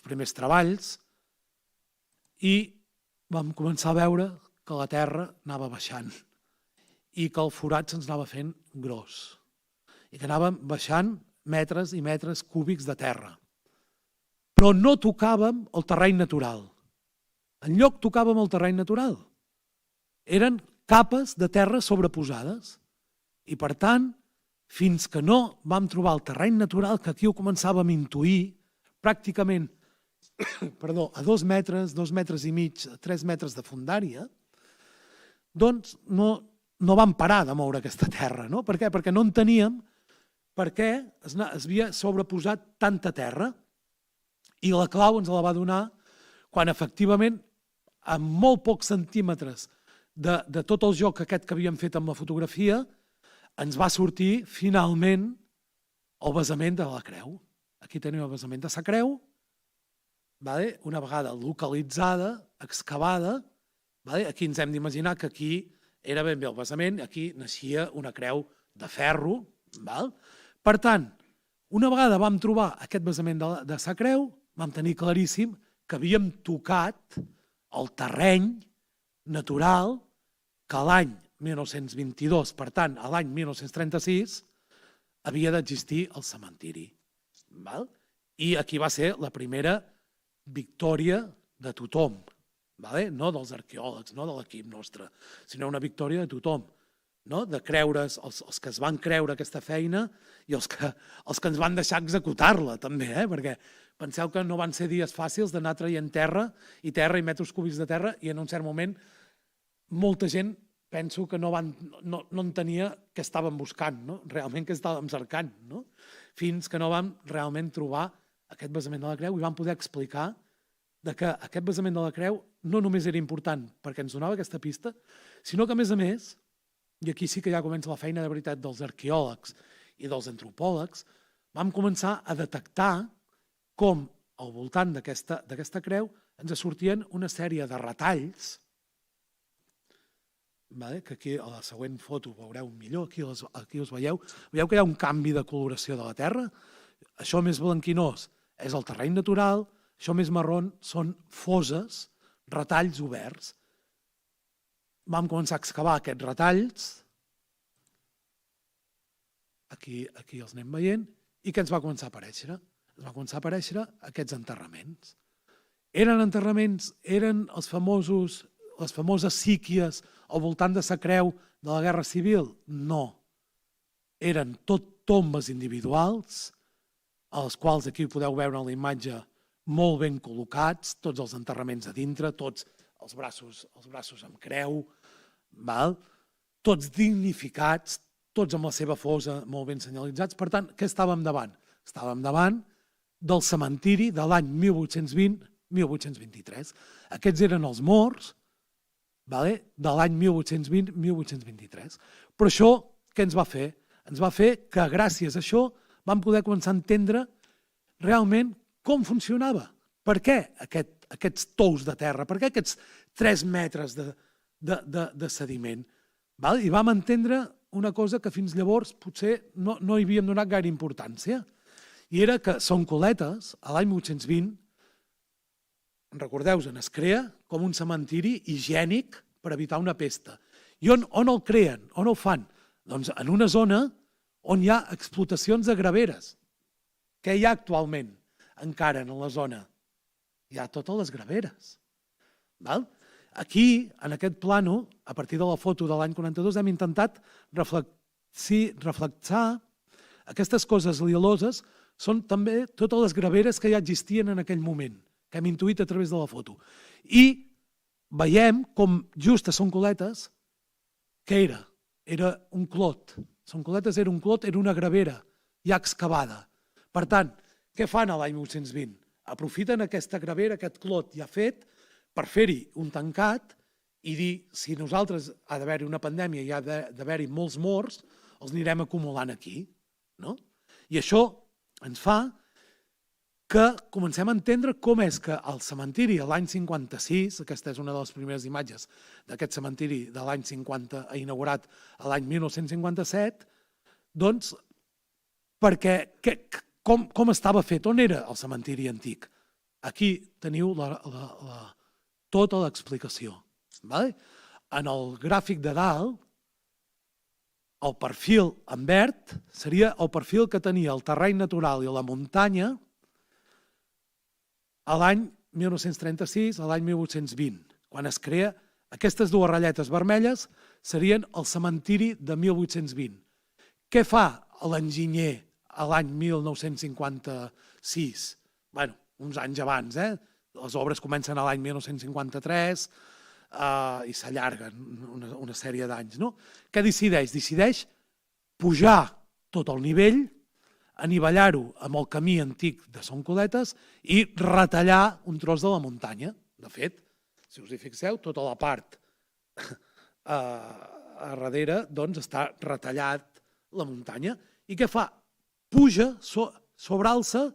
Speaker 6: primers treballs, i vam començar a veure que la terra anava baixant i que el forat se'ns anava fent gros i que anàvem baixant metres i metres cúbics de terra. Però no tocàvem el terreny natural. Enlloc tocàvem el terreny natural. Eren capes de terra sobreposades. I, per tant, fins que no vam trobar el terreny natural, que aquí ho començàvem a intuir, pràcticament a 2 metres, 2 metres i mig, 3 metres de fondària, doncs no vam parar de moure aquesta terra. No? Per què? Perquè no enteníem per què es havia sobreposat tanta terra. I la clau ens la va donar quan efectivament, amb molt pocs centímetres de tot el joc aquest que havíem fet amb la fotografia, ens va sortir finalment el basament de la creu. Aquí tenim el basament de la creu, una vegada localitzada, excavada. Aquí ens hem d'imaginar que aquí era ben bé el basament, aquí naixia una creu de ferro. Per tant, una vegada vam trobar aquest basament de la creu, vam tenir claríssim que havíem tocat el terreny natural que l'any 1922, per tant, a l'any 1936, havia d'existir el cementiri. I aquí va ser la primera victòria de tothom, no dels arqueòlegs, no de l'equip nostre, sinó una victòria de tothom, de creure's, els que es van creure aquesta feina i els que ens van deixar executar-la, també, perquè penseu que no van ser dies fàcils d'anar traient terra i metres cúbics de terra, i en un cert moment molta gent penso que no entenia què estàvem buscant, realment què estàvem cercant, fins que no vam realment trobar aquest basament de la creu i vam poder explicar que aquest basament de la creu no només era important perquè ens donava aquesta pista, sinó que, a més, i aquí sí que ja comença la feina de veritat dels arqueòlegs i dels antropòlegs, vam començar a detectar com al voltant d'aquesta creu ens sortien una sèrie de retalls, que aquí a la següent foto veureu millor, aquí us veieu que hi ha un canvi de coloració de la terra. Això més blanquinós és el terreny natural, això més marró són foses, retalls oberts. Vam començar a excavar aquests retalls, aquí els anem veient, i què ens va començar a aparèixer? Ens va començar a aparèixer aquests enterraments. Eren enterraments, eren les famoses síquies al voltant de la creu de la Guerra Civil? No. Eren tot tombes individuals, a les quals aquí podeu veure en la imatge molt ben col·locats, tots els enterraments a dintre, tots els braços amb creu, tots dignificats, tots amb la seva fosa molt ben senyalitzats. Per tant, què estàvem davant? Estàvem davant del cementiri de l'any 1820-1823. Aquests eren els morts de l'any 1820-1823. Però això què ens va fer? Ens va fer que gràcies a això vam poder començar a entendre realment com funcionava. Per què aquests tous de terra? Per què aquests 3 metres de sediment? I vam entendre una cosa que fins llavors potser no hi havíem donat gaire importància, i era que Son Coletes, a l'any 1820, recordeu-vos, es crea com un cementiri higiènic per evitar una pesta. I on el creen? On el fan? Doncs en una zona on hi ha explotacions de graveres. Què hi ha actualment encara en la zona? Hi ha totes les graveres. Aquí, en aquest plano, a partir de la foto de l'any 42, hem intentat reflexar aquestes coses lioloses. Són també totes les graveres que ja existien en aquell moment, que hem intuït a través de la foto. I veiem com just a Son Coletes, què era? Era un clot. Son Coletes era un clot, era una gravera ja excavada. Per tant, què fan a l'any 1820? Aprofiten aquesta gravera, aquest clot ja fet, per fer-hi un tancat i dir, si nosaltres ha d'haver-hi una pandèmia i ha d'haver-hi molts morts, els anirem acumulant aquí. I això ens fa que comencem a entendre com és que el cementiri a l'any 56, aquesta és una de les primeres imatges d'aquest cementiri de l'any 50, inaugurat a l'any 1957, doncs, perquè com estava fet? On era el cementiri antic? Aquí teniu tota l'explicació. En el gràfic de dalt, el perfil en verd seria el perfil que tenia el terreny natural i la muntanya a l'any 1936, a l'any 1820, quan es crea aquestes dues ratlletes vermelles, serien el cementiri de 1820. Què fa l'enginyer a l'any 1956? uns anys abans. Les obres comencen a l'any 1953 i s'allarguen una sèrie d'anys. Què decideix? Decideix pujar tot el nivell, anivellar-ho amb el camí antic de Son Coletes i retallar un tros de la muntanya. De fet, si us hi fixeu, tota la part a darrere està retallat la muntanya. I què fa? Puja, sobrealça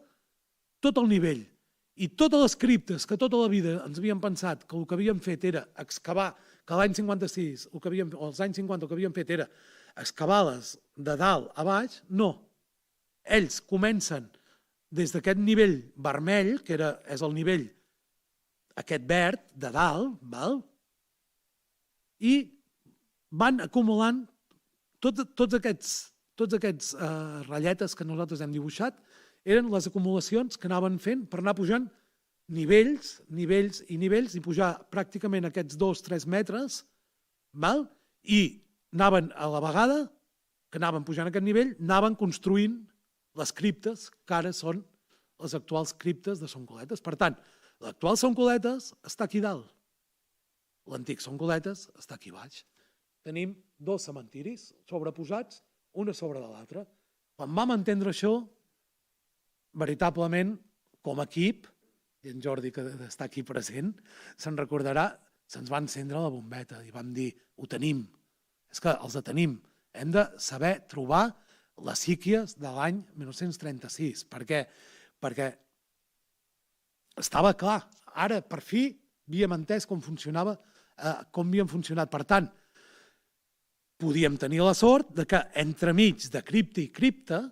Speaker 6: tot el nivell. I totes les criptes que tota la vida ens havíem pensat que el que havíem fet era excavar, que l'any 56 o els anys 50 el que havíem fet era excavar-les de dalt a baix, no. Ells comencen des d'aquest nivell vermell, que és el nivell aquest verd de dalt, i van acumulant tots aquests ratlletes que nosaltres hem dibuixat, eren les acumulacions que anaven fent per anar pujant nivells i pujar pràcticament aquests 2-3 metres, i anaven a la vegada que anaven pujant aquest nivell, anaven construint les criptes que ara són les actuals criptes de Son Coletes. Per tant, l'actual Son Coletes està aquí dalt. L'antic Son Coletes està aquí baix. Tenim 2 cementiris sobreposats, una sobre de l'altra. Quan vam entendre això, veritablement, com a equip, i en Jordi, que està aquí present, se'n recordarà, se'ns va encendre la bombeta i vam dir, ho tenim, és que els tenim, hem de saber trobar les síquies de l'any 1936. Per què? Perquè estava clar, ara per fi havíem entès com funcionava, com havien funcionat. Per tant, podíem tenir la sort de que entremig de cripta i cripta,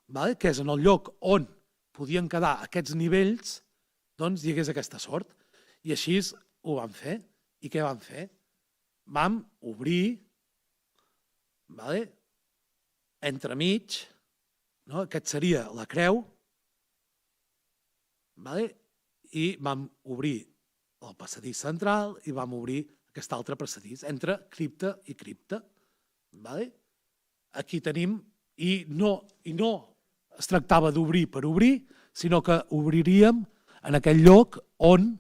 Speaker 6: que és en el lloc on podien quedar aquests nivells, doncs hi hagués aquesta sort. I així ho vam fer. I què vam fer? Vam obrir, entremig, aquest seria la creu, i vam obrir el passadís central i vam obrir aquest altre passadís entre cripta i cripta. Aquí tenim, i no es tractava d'obrir per obrir, sinó que obriríem en aquell lloc on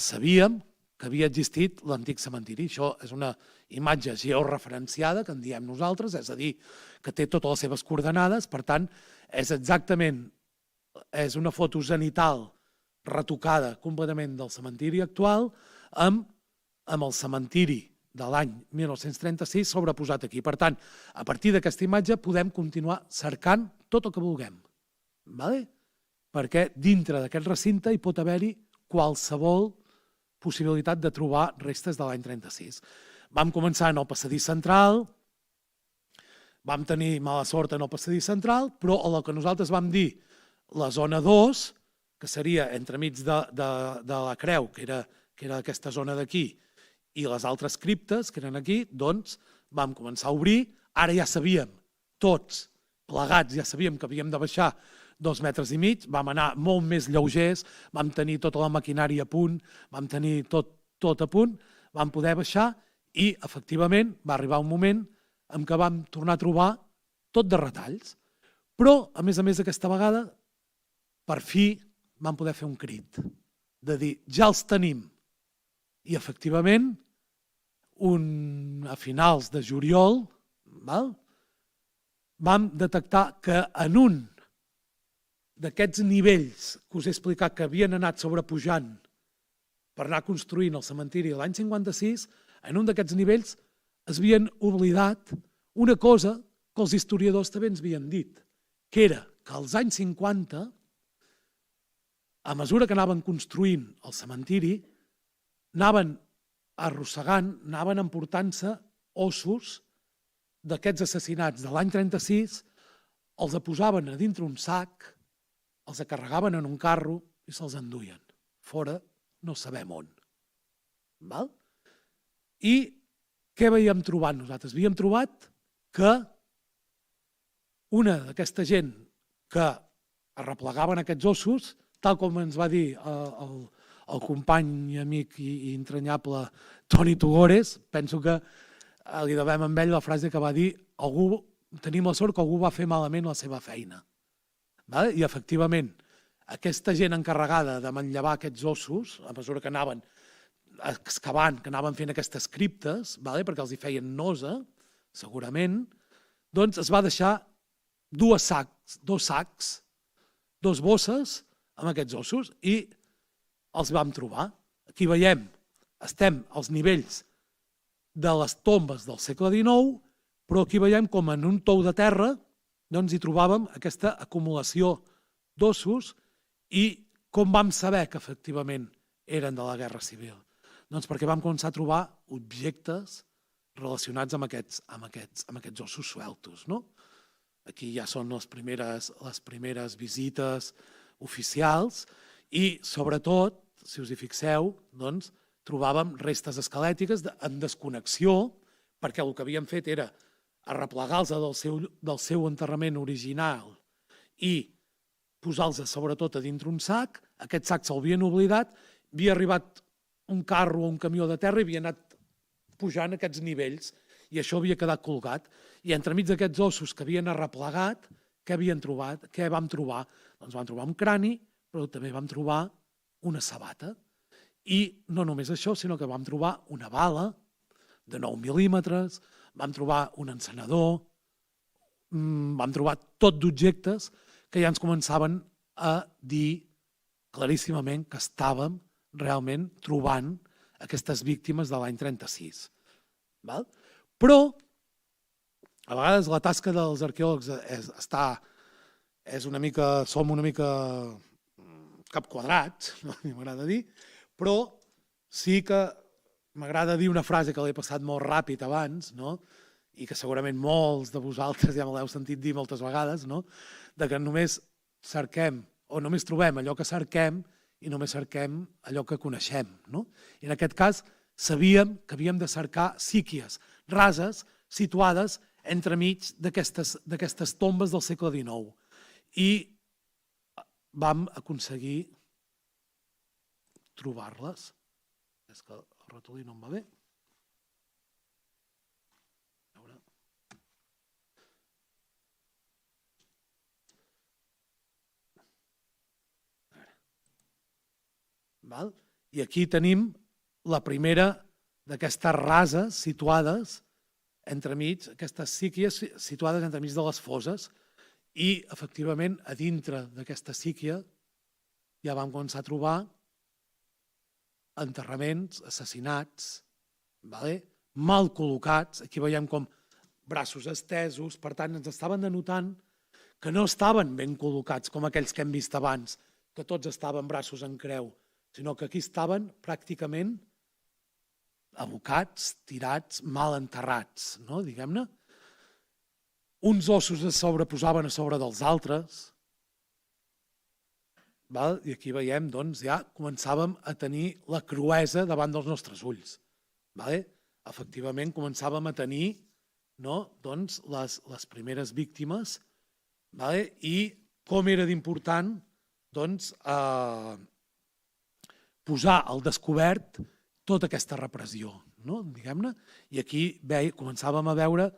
Speaker 6: sabíem que havia existit l'antic cementiri. Això és una imatge georreferenciada, que en diem nosaltres, és a dir, que té totes les seves coordenades, per tant, és una foto zenital retocada completament del cementiri actual amb el cementiri de l'any 1936 sobreposat aquí. Per tant, a partir d'aquesta imatge podem continuar cercant tot el que vulguem. Perquè dintre d'aquest recinte hi pot haver-hi qualsevol possibilitat de trobar restes de l'any 36. Vam començar en el passadís central, vam tenir mala sort en el passadís central, però el que nosaltres vam dir la zona 2, que seria entremig de la creu, que era aquesta zona d'aquí, i les altres criptes, que eren aquí, doncs vam començar a obrir. Ara ja sabíem, tots plegats, ja sabíem que havíem de baixar 2,5 metres, vam anar molt més lleugers, vam tenir tota la maquinària a punt, vam tenir tot a punt, vam poder baixar i, efectivament, va arribar un moment en què vam tornar a trobar tot de retalls. Però, a més aquesta vegada, per fi vam poder fer un crit, de dir, ja els tenim. I, efectivament, a finals de juliol, vam detectar que en un d'aquests nivells que us he explicat que havien anat sobrepujant per anar construint el cementiri de l'any 56, en un d'aquests nivells es havien oblidat una cosa que els historiadors també ens havien dit, que era que als anys 50, a mesura que anaven construint el cementiri, anaven arrossegant, anaven emportant-se ossos d'aquests assassinats de l'any 36, els posaven a dintre un sac, els carregaven en un carro i se'ls enduien. Fora no sabem on. I què havíem trobat nosaltres? Havíem trobat que una d'aquesta gent que arreplegaven aquests ossos, tal com ens va dir el company, amic i entranyable Toni Tugores, penso que li devem amb ell la frase que va dir tenim la sort que algú va fer malament la seva feina. I, efectivament, aquesta gent encarregada de manllevar aquests ossos, a mesura que anaven excavant, que anaven fent aquestes criptes, perquè els hi feien nosa, segurament, doncs es va deixar dos sacs, dos bosses amb aquests ossos i els vam trobar. Aquí veiem, estem als nivells de les tombes del segle XIX, però aquí veiem com en un tou de terra hi trobàvem aquesta acumulació d'ossos i com vam saber que efectivament eren de la Guerra Civil. Doncs perquè vam començar a trobar objectes relacionats amb aquests ossos sueltos. Aquí ja són les primeres visites oficials i, sobretot, si us hi fixeu, trobàvem restes esquelètiques en desconnexió perquè el que havien fet era arreplegar-los del seu enterrament original i posar-los sobretot a dintre un sac. Aquest sac s'havien oblidat, havia arribat un carro o un camió de terra i havia anat pujant aquests nivells i això havia quedat colgat. I entremig d'aquests ossos que havien arreplegat, què vam trobar? Doncs vam trobar un crani, però també vam trobar una sabata. I no només això, sinó que vam trobar una bala de 9 mil·límetres, vam trobar un encenedor, vam trobar tot d'objectes que ja ens començaven a dir claríssimament que estàvem realment trobant aquestes víctimes de l'any 36. Però, a vegades la tasca dels arqueòlegs som una mica capquadrats, m'agrada dir, però sí que m'agrada dir una frase que l'he passat molt ràpid abans, i que segurament molts de vosaltres ja me l'heu sentit dir moltes vegades, de que només cerquem o només trobem allò que cerquem i només cerquem allò que coneixem. I en aquest cas sabíem que havíem de cercar síquies rases situades entremig d'aquestes tombes del segle XIX. I vam aconseguir trobar-les. És que el ratolí no em va bé. I aquí tenim la primera d'aquestes rases situades entremig, aquestes síquies situades entremig de les fosses, i efectivament a dintre d'aquesta síquia ja vam començar a trobar enterraments, assassinats, mal col·locats. Aquí veiem com braços estesos, per tant ens estaven denotant que no estaven ben col·locats com aquells que hem vist abans, que tots estaven braços en creu, sinó que aquí estaven pràcticament abocats, tirats, mal enterrats, diguem-ne. Uns ossos es sobreposaven a sobre dels altres, i aquí veiem, ja començàvem a tenir la cruesa davant dels nostres ulls. Efectivament, començàvem a tenir les primeres víctimes i com era d'important posar al descobert tota aquesta repressió, diguem-ne. I aquí començàvem a veure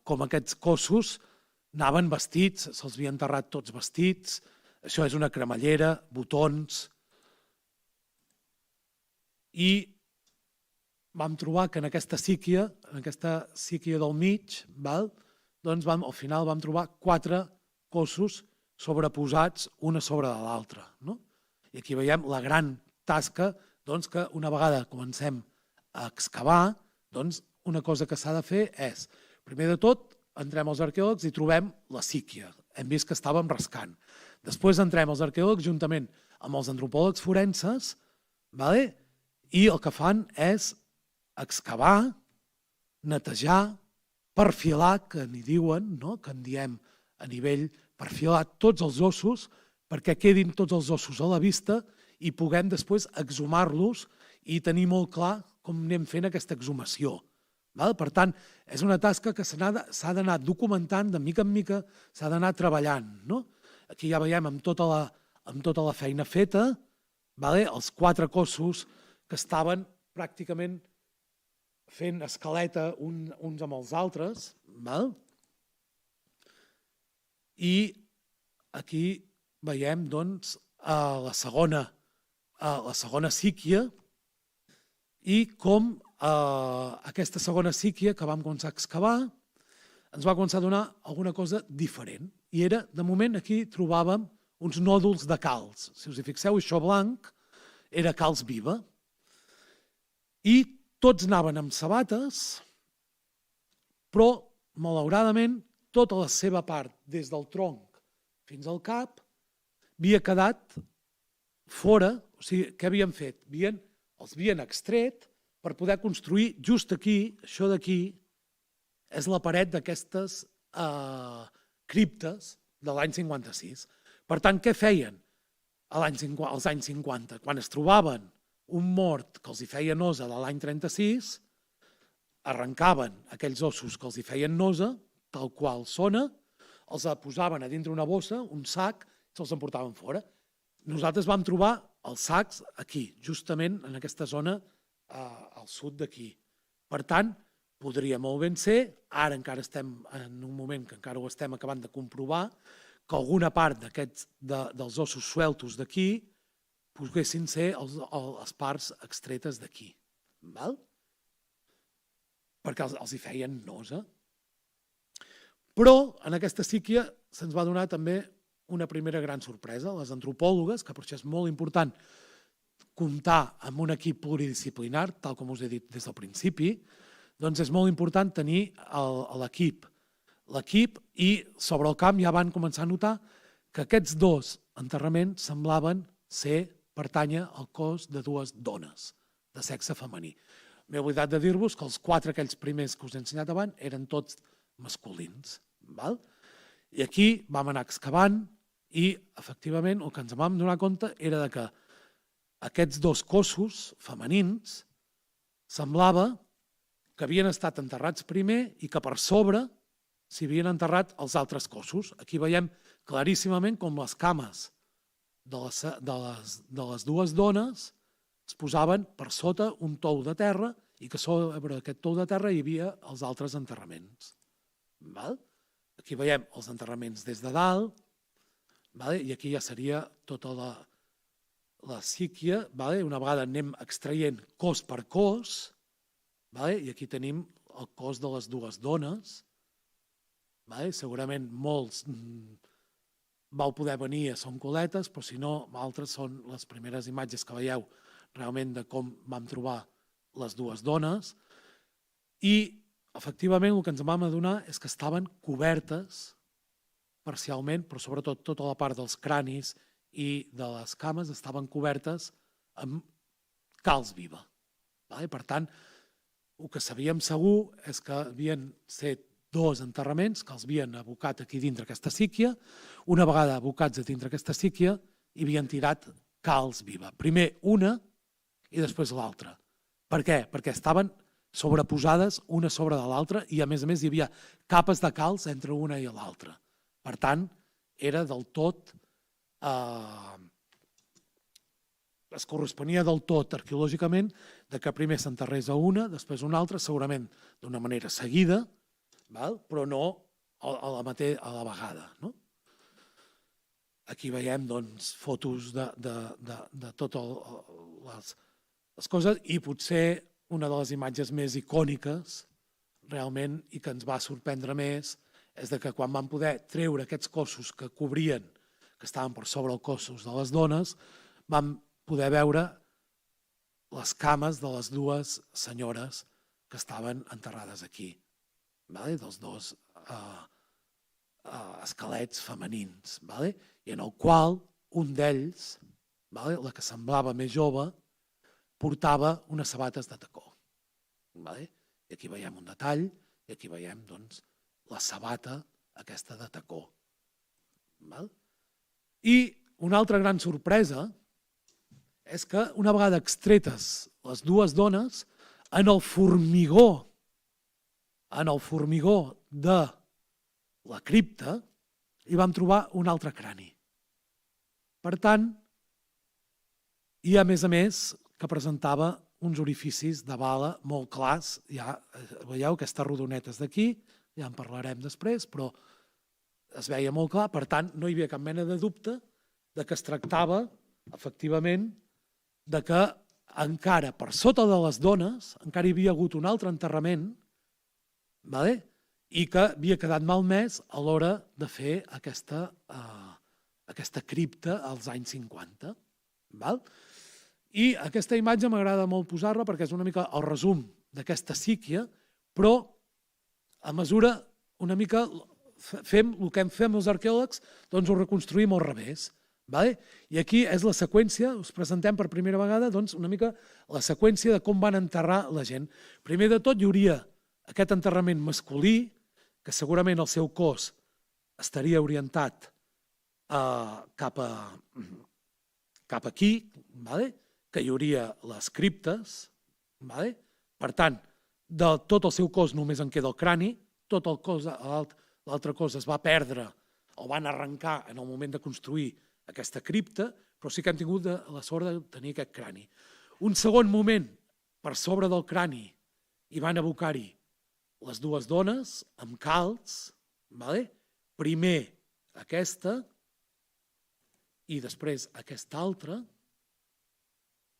Speaker 6: com aquests cossos anaven vestits, se'ls havia enterrat tots vestits, això és una cremallera, botons, i vam trobar que en aquesta síquia del mig, al final vam trobar 4 cossos sobreposats una sobre de l'altra. I aquí veiem la gran tasca que una vegada comencem a excavar, una cosa que s'ha de fer és, primer de tot, entrem els arqueòlegs i trobem la síquia. Hem vist que estàvem rascant. Després entrem els arqueòlegs juntament amb els antropòlegs forenses i el que fan és excavar, netejar, perfilar, que n'hi diuen, que en diem a nivell perfilar tots els ossos perquè quedin tots els ossos a la vista i puguem després exhumar-los i tenir molt clar com anem fent aquesta exhumació. Per tant, és una tasca que s'ha d'anar documentant de mica en mica, s'ha d'anar treballant. Aquí ja veiem amb tota la feina feta, els 4 cossos que estaven pràcticament fent escaleta uns amb els altres. I aquí veiem doncs, la segona síquia i com aquesta segona síquia que vam començar a excavar ens va començar a donar alguna cosa diferent. I era, de moment, aquí trobàvem uns nòduls de calç. Si us hi fixeu, això blanc era calç viva. I tots anaven amb sabates, però, malauradament, tota la seva part, des del tronc fins al cap, havia quedat fora. O sigui, què havien fet? Els havien extret per poder construir just aquí, això d'aquí, és la paret d'aquestes criptes de l'any 56. Per tant, què feien als anys 50? Quan es trobaven un mort que els hi feia nosa de l'any 36, arrencaven aquells ossos que els hi feien nosa, tal qual sona, els posaven a dintre una bossa, un sac, i se'ls emportaven fora. Nosaltres vam trobar els sacs aquí, justament en aquesta zona al sud d'aquí. Per tant, podria molt ben ser, ara encara estem en un moment que encara ho estem acabant de comprovar, que alguna part dels ossos sueltos d'aquí poguessin ser les parts extretes d'aquí. Perquè els hi feien nosa. Però en aquesta síquia se'ns va donar també una primera gran sorpresa. Les antropòlogues, que per això és molt important comptar amb un equip pluridisciplinar, tal com us he dit des del principi, doncs és molt important tenir l'equip. L'equip i sobre el camp ja van començar a notar que aquests dos enterraments semblaven pertànyer al cos de dues dones de sexe femení. M'he oblidat de dir-vos que els 4 aquells primers que us he ensenyat abans eren tots masculins. I aquí vam anar excavant i, efectivament, el que ens vam donar compte era que aquests dos cossos femenins semblava que havien estat enterrats primer i que per sobre s'hi havien enterrat els altres cossos. Aquí veiem claríssimament com les cames de les dues dones es posaven per sota un tou de terra i que sobre aquest tou de terra hi havia els altres enterraments. Aquí veiem els enterraments des de dalt i aquí ja seria tota la síquia. Una vegada anem extraient cos per cos i aquí tenim el cos de les dues dones. Segurament molts vau poder venir a Son Coletes, però si no, altres són les primeres imatges que veieu realment de com vam trobar les dues dones. I, efectivament, el que ens vam adonar és que estaven cobertes parcialment, però sobretot tota la part dels cranis i de les cames estaven cobertes amb calç viva. Per tant, el que sabíem segur és que havien set 2 enterraments que els havien abocat aquí dintre aquesta síquia. Una vegada abocats a dintre aquesta síquia, hi havien tirat calç viva. Primer una i després l'altra. Per què? Perquè estaven sobreposades una sobre de l'altra i, a més, hi havia capes de calç entre una i l'altra. Per tant, era del tot... es corresponia del tot arqueològicament de que primer s'enterrés a una, després una altra, segurament d'una manera seguida, però no a la vegada. Aquí veiem fotos de totes les coses i potser una de les imatges més icòniques realment i que ens va sorprendre més és que quan vam poder treure aquests cossos que cobrien, que estaven per sobre els cossos de les dones, vam poder veure les cames de les dues senyores que estaven enterrades aquí, dels dos esquelets femenins, i en el qual un d'ells, la que semblava més jove, portava unes sabates de tacó. I aquí veiem un detall, i aquí veiem la sabata aquesta de tacó. I una altra gran sorpresa és que una vegada extretes les dues dones, en el formigó de la cripta hi vam trobar un altre crani. Per tant, i a més, que presentava uns orificis de bala molt clars. Ja veieu aquestes rodonetes d'aquí, ja en parlarem després, però es veia molt clar. Per tant, no hi havia cap mena de dubte de que es tractava, efectivament, de que encara per sota de les dones encara hi havia hagut un altre enterrament i que havia quedat malmès a l'hora de fer aquesta cripta als anys 50. I aquesta imatge m'agrada molt posar-la perquè és una mica el resum d'aquesta síquia, però a mesura una mica fem el que fem els arqueòlegs, doncs ho reconstruïm al revés. I aquí és la seqüència, us presentem per primera vegada una mica la seqüència de com van enterrar la gent. Primer de tot hi hauria aquest enterrament masculí, que segurament el seu cos estaria orientat cap aquí, que hi hauria les criptes. Per tant, de tot el seu cos només en queda el crani, tot l'altre cos es va perdre o van arrencar en el moment de construir aquesta cripta, però sí que han tingut la sort de tenir aquest crani. Un segon moment, per sobre del crani, hi van abocar-hi les dues dones amb calç, primer aquesta i després aquesta altra.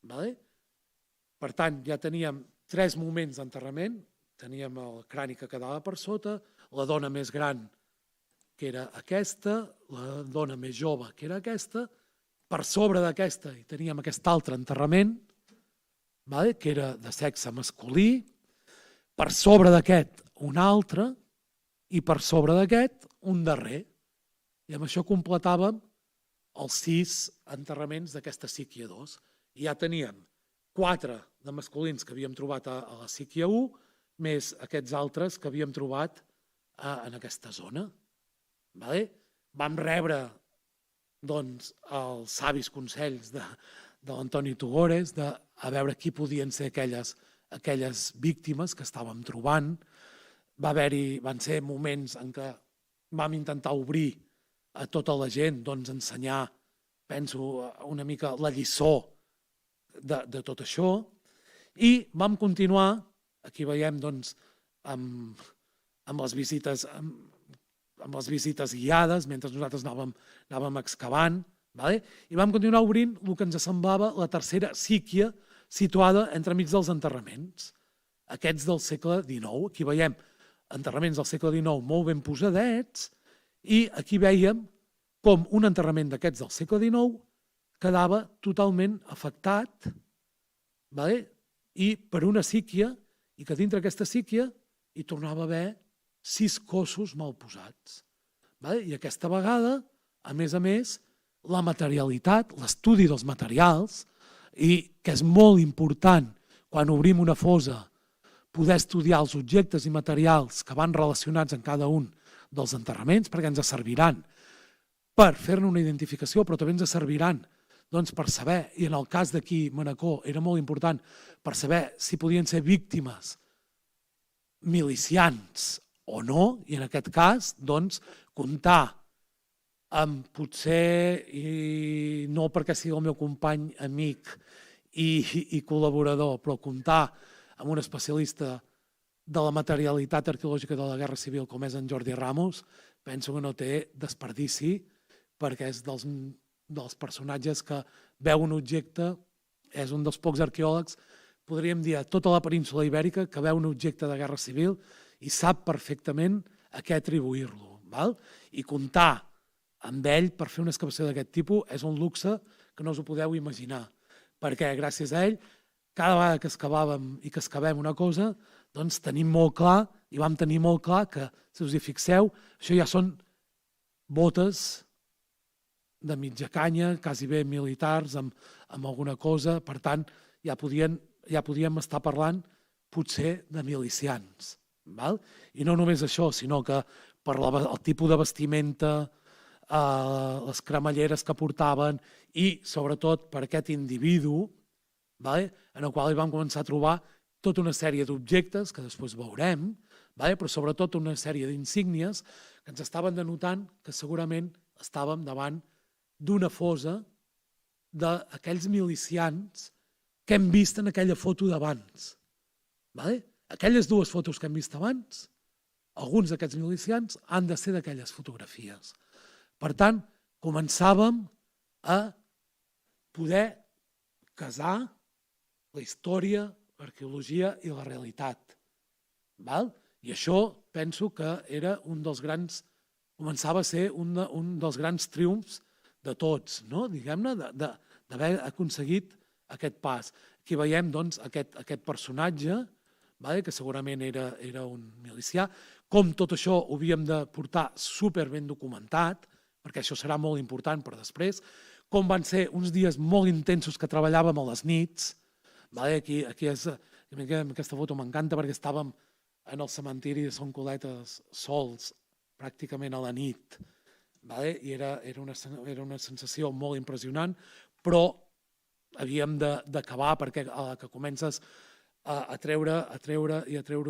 Speaker 6: Per tant, ja teníem 3 moments d'enterrament, teníem el crani que quedava per sota, la dona més gran, que era aquesta, la dona més jove, que era aquesta, per sobre d'aquesta hi teníem aquest altre enterrament, que era de sexe masculí, per sobre d'aquest un altre i per sobre d'aquest un darrer. I amb això completàvem els 6 enterraments d'aquesta síquia 2. I ja teníem 4 de masculins que havíem trobat a la síquia 1, més aquests altres que havíem trobat en aquesta zona. Vam rebre els savis consells de l'Antoni Tugores a veure qui podien ser aquelles víctimes que estàvem trobant. Van ser moments en què vam intentar obrir a tota la gent, ensenyar, penso, una mica la lliçó de tot això, i vam continuar, aquí veiem amb les visites guiades, mentre nosaltres anàvem excavant, i vam continuar obrint el que ens semblava la tercera síquia situada entremig dels enterraments, aquests del segle XIX. Aquí veiem enterraments del segle XIX molt ben posadets, i aquí veiem com un enterrament d'aquests del segle XIX quedava totalment afectat i per una síquia, i que dintre aquesta síquia hi tornava a haver 6 cossos mal posats. I aquesta vegada, a més, la materialitat, l'estudi dels materials, i que és molt important quan obrim una fossa poder estudiar els objectes i materials que van relacionats en cada un dels enterraments, perquè ens serviran per fer-ne una identificació, però també ens serviran per saber, i en el cas d'aquí Manacor era molt important, per saber si podien ser víctimes milicians o no, i en aquest cas, comptar amb potser, i no perquè sigui el meu company, amic i col·laborador, però comptar amb un especialista de la materialitat arqueològica de la Guerra Civil com és en Jordi Ramos, penso que no té desperdici, perquè és dels personatges que veu un objecte, és un dels pocs arqueòlegs, podríem dir, a tota la península ibèrica, que veu un objecte de Guerra Civil i sap perfectament a què atribuir-lo. I comptar amb ell per fer una excavació d'aquest tipus és un luxe que no us ho podeu imaginar, perquè gràcies a ell, cada vegada que excavàvem i que excavem una cosa, tenim molt clar, i vam tenir molt clar que, si us hi fixeu, això ja són botes de mitja canya, quasi bé militars, amb alguna cosa, per tant, ja podíem estar parlant potser de milicians. I no només això, sinó que per el tipus de vestimenta, les cremalleres que portaven i, sobretot, per aquest individu, en el qual hi vam començar a trobar tota una sèrie d'objectes, que després veurem, però sobretot una sèrie d'insígnies que ens estaven denotant que segurament estàvem davant d'una fossa d'aquells milicians que hem vist en aquella foto d'abans. Aquelles 2 fotos que hem vist abans, alguns d'aquests milicians han de ser d'aquelles fotografies. Per tant, començàvem a poder casar la història, l'arqueologia i la realitat. I això penso que era començava a ser un dels grans triomfs de tots, diguem-ne, d'haver aconseguit aquest pas. Aquí veiem doncs, aquest personatge, que segurament era un milicià, com tot això ho havíem de portar super ben documentat, perquè això serà molt important per després, com van ser uns dies molt intensos que treballàvem a les nits. Aquí aquesta foto m'encanta perquè estàvem en el cementiri de Son Coletes sols, pràcticament a la nit, i era una sensació molt impressionant, però havíem d'acabar perquè a la que comences a treure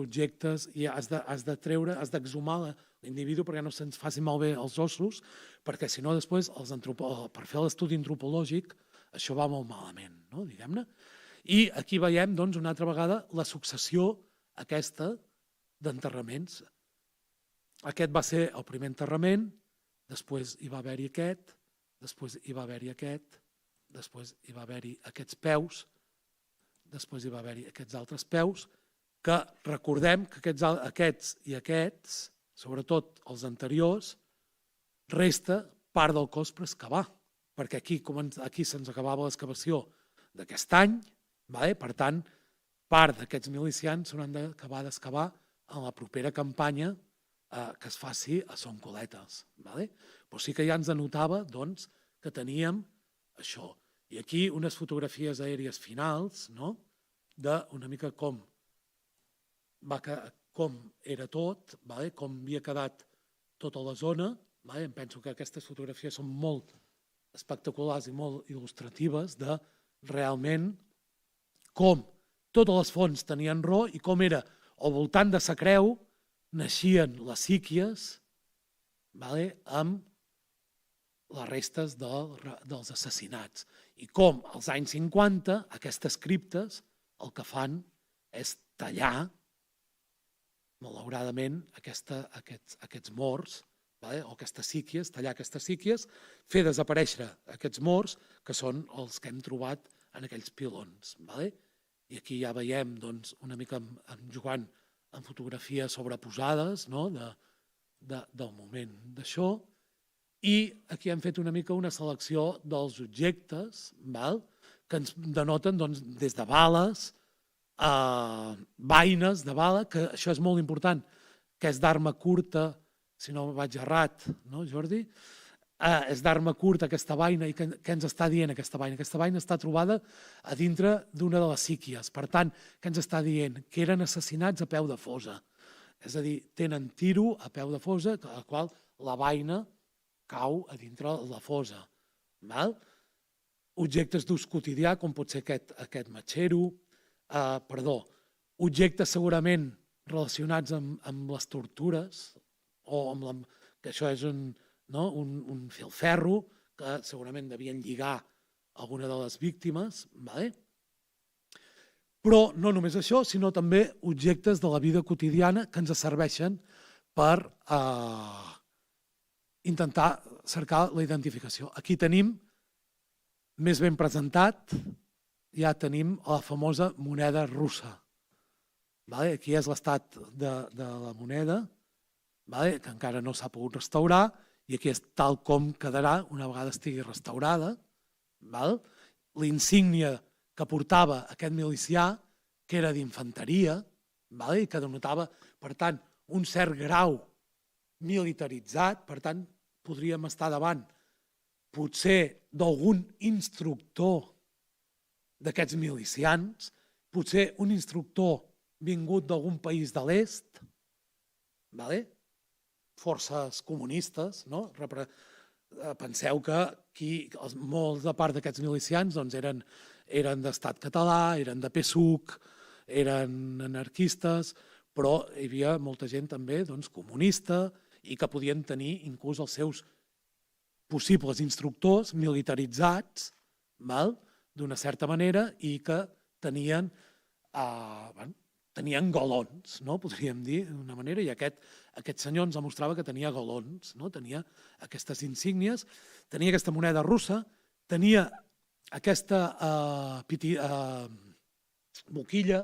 Speaker 6: objectes i has d'exhumar l'individu perquè no se'ns facin malbé els ossos, perquè si no després per fer l'estudi antropològic això va molt malament, diguem-ne. I aquí veiem doncs una altra vegada la successió aquesta d'enterraments. Aquest va ser el primer enterrament, després hi va haver-hi aquest, després hi va haver-hi aquest, després hi va haver-hi aquests peus, després hi va haver-hi aquests altres peus, que recordem que aquests i aquests, sobretot els anteriors, resta part del cos per excavar, perquè aquí se'ns acabava l'excavació d'aquest any, per tant, part d'aquests milicians s'hauran d'acabar d'excavar en la propera campanya que es faci a Son Coletes. Però sí que ja ens denotava que teníem això. I aquí unes fotografies aèries finals d'una mica com era tot, com havia quedat tota la zona. Em penso que aquestes fotografies són molt espectaculars i molt il·lustratives de realment com totes les fonts tenien raó i com era al voltant de sa creu naixien les síquies amb les restes dels assassinats. I com als anys 50 aquestes criptes el que fan és tallar, malauradament, aquests morts o aquestes síquies, tallar aquestes síquies, fer desaparèixer aquests morts que són els que hem trobat en aquells pilons. I aquí ja veiem una mica en Joan en fotografies sobreposades del moment d'això, i aquí hem fet una mica una selecció dels objectes que ens denoten des de bales, vaines de bala, que això és molt important, que és d'arma curta, si no vaig errat, Jordi? És d'arma curta aquesta vaina, i què ens està dient aquesta vaina? Aquesta vaina està trobada a dintre d'una de les síquies. Per tant, què ens està dient? Que eren assassinats a peu de fosa. És a dir, tenen tiro a peu de fosa, a la qual la vaina cau a dintre la fosa. Objectes d'ús quotidià, com pot ser aquest matxero, objectes segurament relacionats amb les tortures, o que això és un filferro que segurament devien lligar alguna de les víctimes. Però no només això, sinó també objectes de la vida quotidiana que ens serveixen per intentar cercar la identificació. Aquí tenim, més ben presentat, ja tenim la famosa moneda russa. Aquí és l'estat de la moneda, que encara no s'ha pogut restaurar, i aquí és tal com quedarà una vegada estigui restaurada. L'insígnia que portava aquest milicià, que era d'infanteria, i que denotava, per tant, un cert grau militaritzat, per tant, podríem estar davant potser d'algun instructor d'aquests milicians, potser un instructor vingut d'algun país de l'est, forces comunistes, penseu que molts de part d'aquests milicians eren d'estat català, eren de PSUC, eren anarquistes, però hi havia molta gent també comunista i que podien tenir inclús els seus possibles instructors militaritzats d'una certa manera i que tenien galons, podríem dir d'una manera, i aquest senyor ens demostrava que tenia galons, tenia aquestes insígnies, tenia aquesta moneda russa tenia aquesta boquilla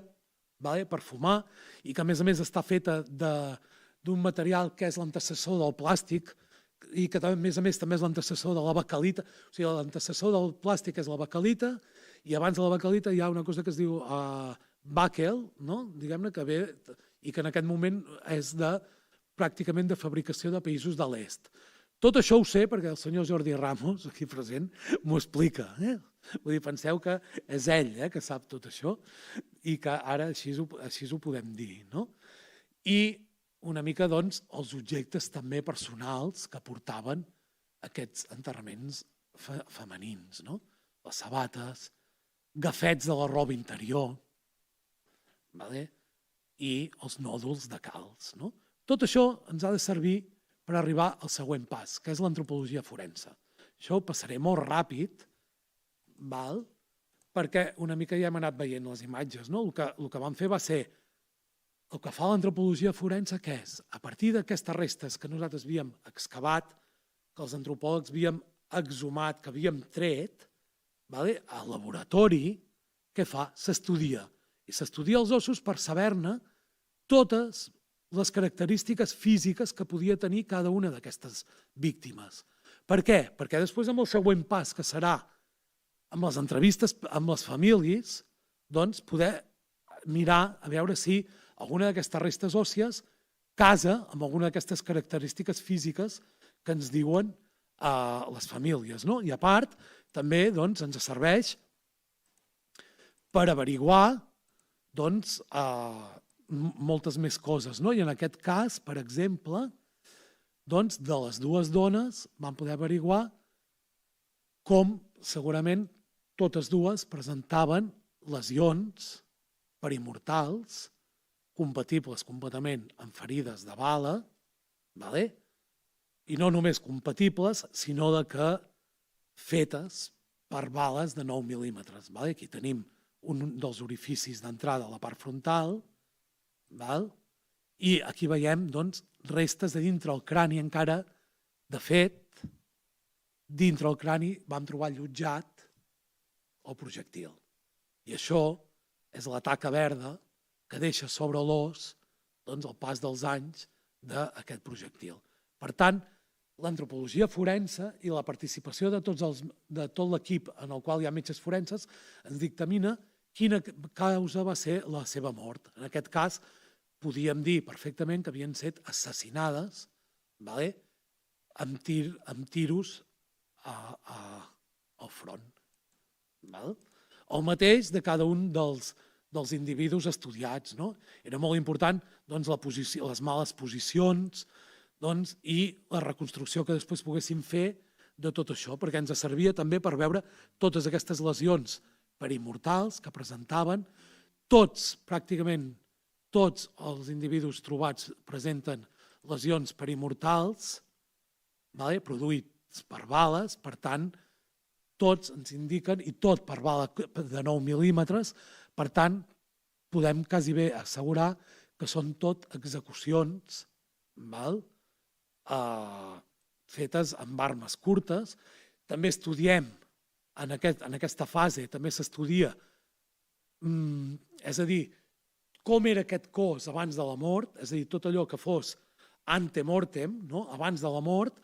Speaker 6: per fumar i que a més està feta d'un material que és l'antecessor del plàstic i que a més també és l'antecessor de la baquelita. O sigui, l'antecessor del plàstic és la baquelita i abans de la baquelita hi ha una cosa que es diu bàquel, diguem-ne, que ve i que en aquest moment és pràcticament de fabricació de països de l'est. Tot això ho sé perquè el senyor Jordi Ramos, aquí present, m'ho explica. Vull dir, penseu que és ell que sap tot això i que ara així ho podem dir. I una mica, doncs, els objectes també personals que portaven aquests enterraments femenins. Les sabates, gafets de la roba interior i els nòduls de calç. Tot això ens ha de servir per arribar al següent pas, que és l'antropologia forense. Això ho passaré molt ràpid, perquè una mica ja hem anat veient les imatges. El que vam fer va ser, el que fa l'antropologia forense, què és? A partir d'aquestes restes que nosaltres havíem excavat, que els antropòlegs havíem exhumat, que havíem tret, al laboratori, què fa? S'estudia. I s'estudia els ossos per saber-ne totes les característiques físiques que podia tenir cada una d'aquestes víctimes. Per què? Perquè després, amb el següent pas, que serà amb les entrevistes amb les famílies, doncs poder mirar a veure si alguna d'aquestes restes òssies casa amb alguna d'aquestes característiques físiques que ens diuen les famílies. I a part, també ens serveix per averiguar moltes més coses. I en aquest cas, per exemple, de les dues dones vam poder averiguar com segurament totes dues presentaven lesions perimortals compatibles completament amb ferides de bala, i no només compatibles, sinó que fetes per bales de 9 mil·límetres. Aquí tenim un dels orificis d'entrada a la part frontal, i aquí veiem restes de dintre el crani encara. De fet, dintre el crani vam trobar allotjat el projectil. I això és la taca verda que deixa sobre l'os el pas dels anys d'aquest projectil. Per tant, l'antropologia forense i la participació de tot l'equip en el qual hi ha metges forenses ens dictamina quina causa va ser la seva mort. En aquest cas, podíem dir perfectament que havien estat assassinades amb tiros al front. El mateix de cada un dels individus estudiats. Era molt important les males posicions i la reconstrucció que després poguéssim fer de tot això, perquè ens servia també per veure totes aquestes lesions perimortals que presentaven. Pràcticament tots els individus trobats presenten lesions perimortals produïts per bales, per tant, tots ens indiquen, i tot per bala de 9 mil·límetres, per tant, podem quasi bé assegurar que són tot execucions fetes amb armes curtes. També estudiem, en aquesta fase, també s'estudia, és a dir, com era aquest cos abans de la mort, és a dir, tot allò que fos ante mortem, abans de la mort.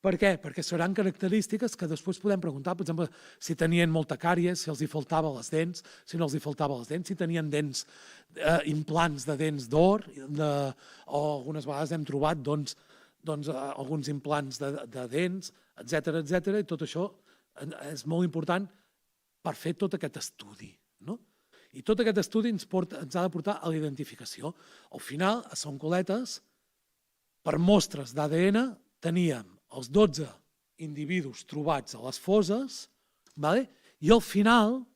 Speaker 6: Per què? Perquè seran característiques que després podem preguntar, per exemple, si tenien molta càries, si els hi faltava les dents, si no els hi faltava les dents, si tenien dents, implants de dents d'or, o algunes vegades hem trobat alguns implants de dents, etcètera, i tot això és molt important per fer tot aquest estudi. I tot aquest estudi ens ha de portar a la identificació. Al final, a Son Coletes, per mostres d'ADN, teníem els 12 individus trobats a les fosses, i al final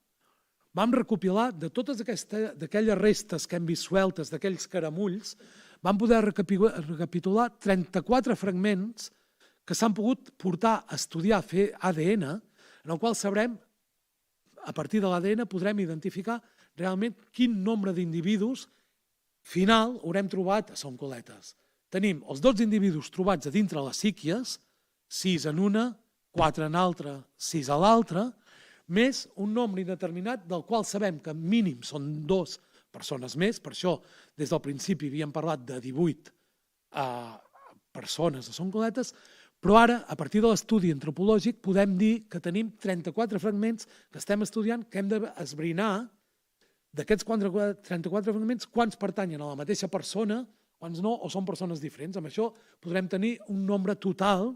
Speaker 6: vam recopilar de totes aquelles restes que hem vist sueltes, d'aquells caramulls, vam poder recapitular 34 fragments que s'han pogut portar a estudiar, a fer ADN, en el qual sabrem, a partir de l'ADN, podrem identificar realment quin nombre d'individus final haurem trobat a Son Coletes. Tenim els 12 individus trobats a dintre les síquies, 6 en una, 4 en altre, 6 a l'altre, més un nombre indeterminat del qual sabem que mínim són 2 persones més, per això des del principi havíem parlat de 18 persones a Son Coletes, però ara, a partir de l'estudi antropològic, podem dir que tenim 34 fragments que estem estudiant, que hem d'esbrinar d'aquests 34 fragments quants pertanyen a la mateixa persona, quants no, o són persones diferents. Amb això podrem tenir un nombre total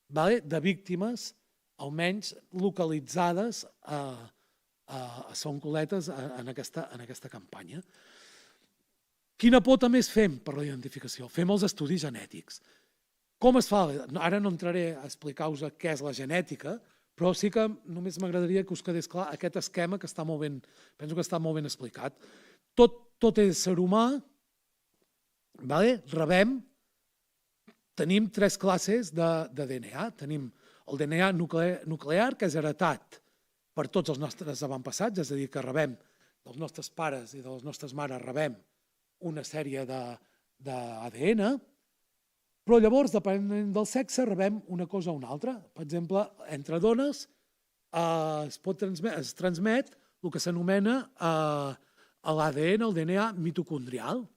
Speaker 6: de víctimes, almenys localitzades a Son Coletes en aquesta campanya. Quina pota més fem per la identificació? Fem els estudis genètics. Com es fa? Ara no entraré a explicar-vos què és la genètica, però sí que només m'agradaria que us quedés clar aquest esquema que està molt ben, penso que està molt ben explicat. Tot ésser humà, tenim 3 classes de DNA. Tenim el DNA nuclear, que és heretat per tots els nostres avantpassats, és a dir, que rebem dels nostres pares i de les nostres mares, rebem una sèrie d'ADN, però llavors, depenent del sexe, rebem una cosa o una altra. Per exemple, entre dones es transmet el que s'anomena l'ADN, el DNA mitocondrial,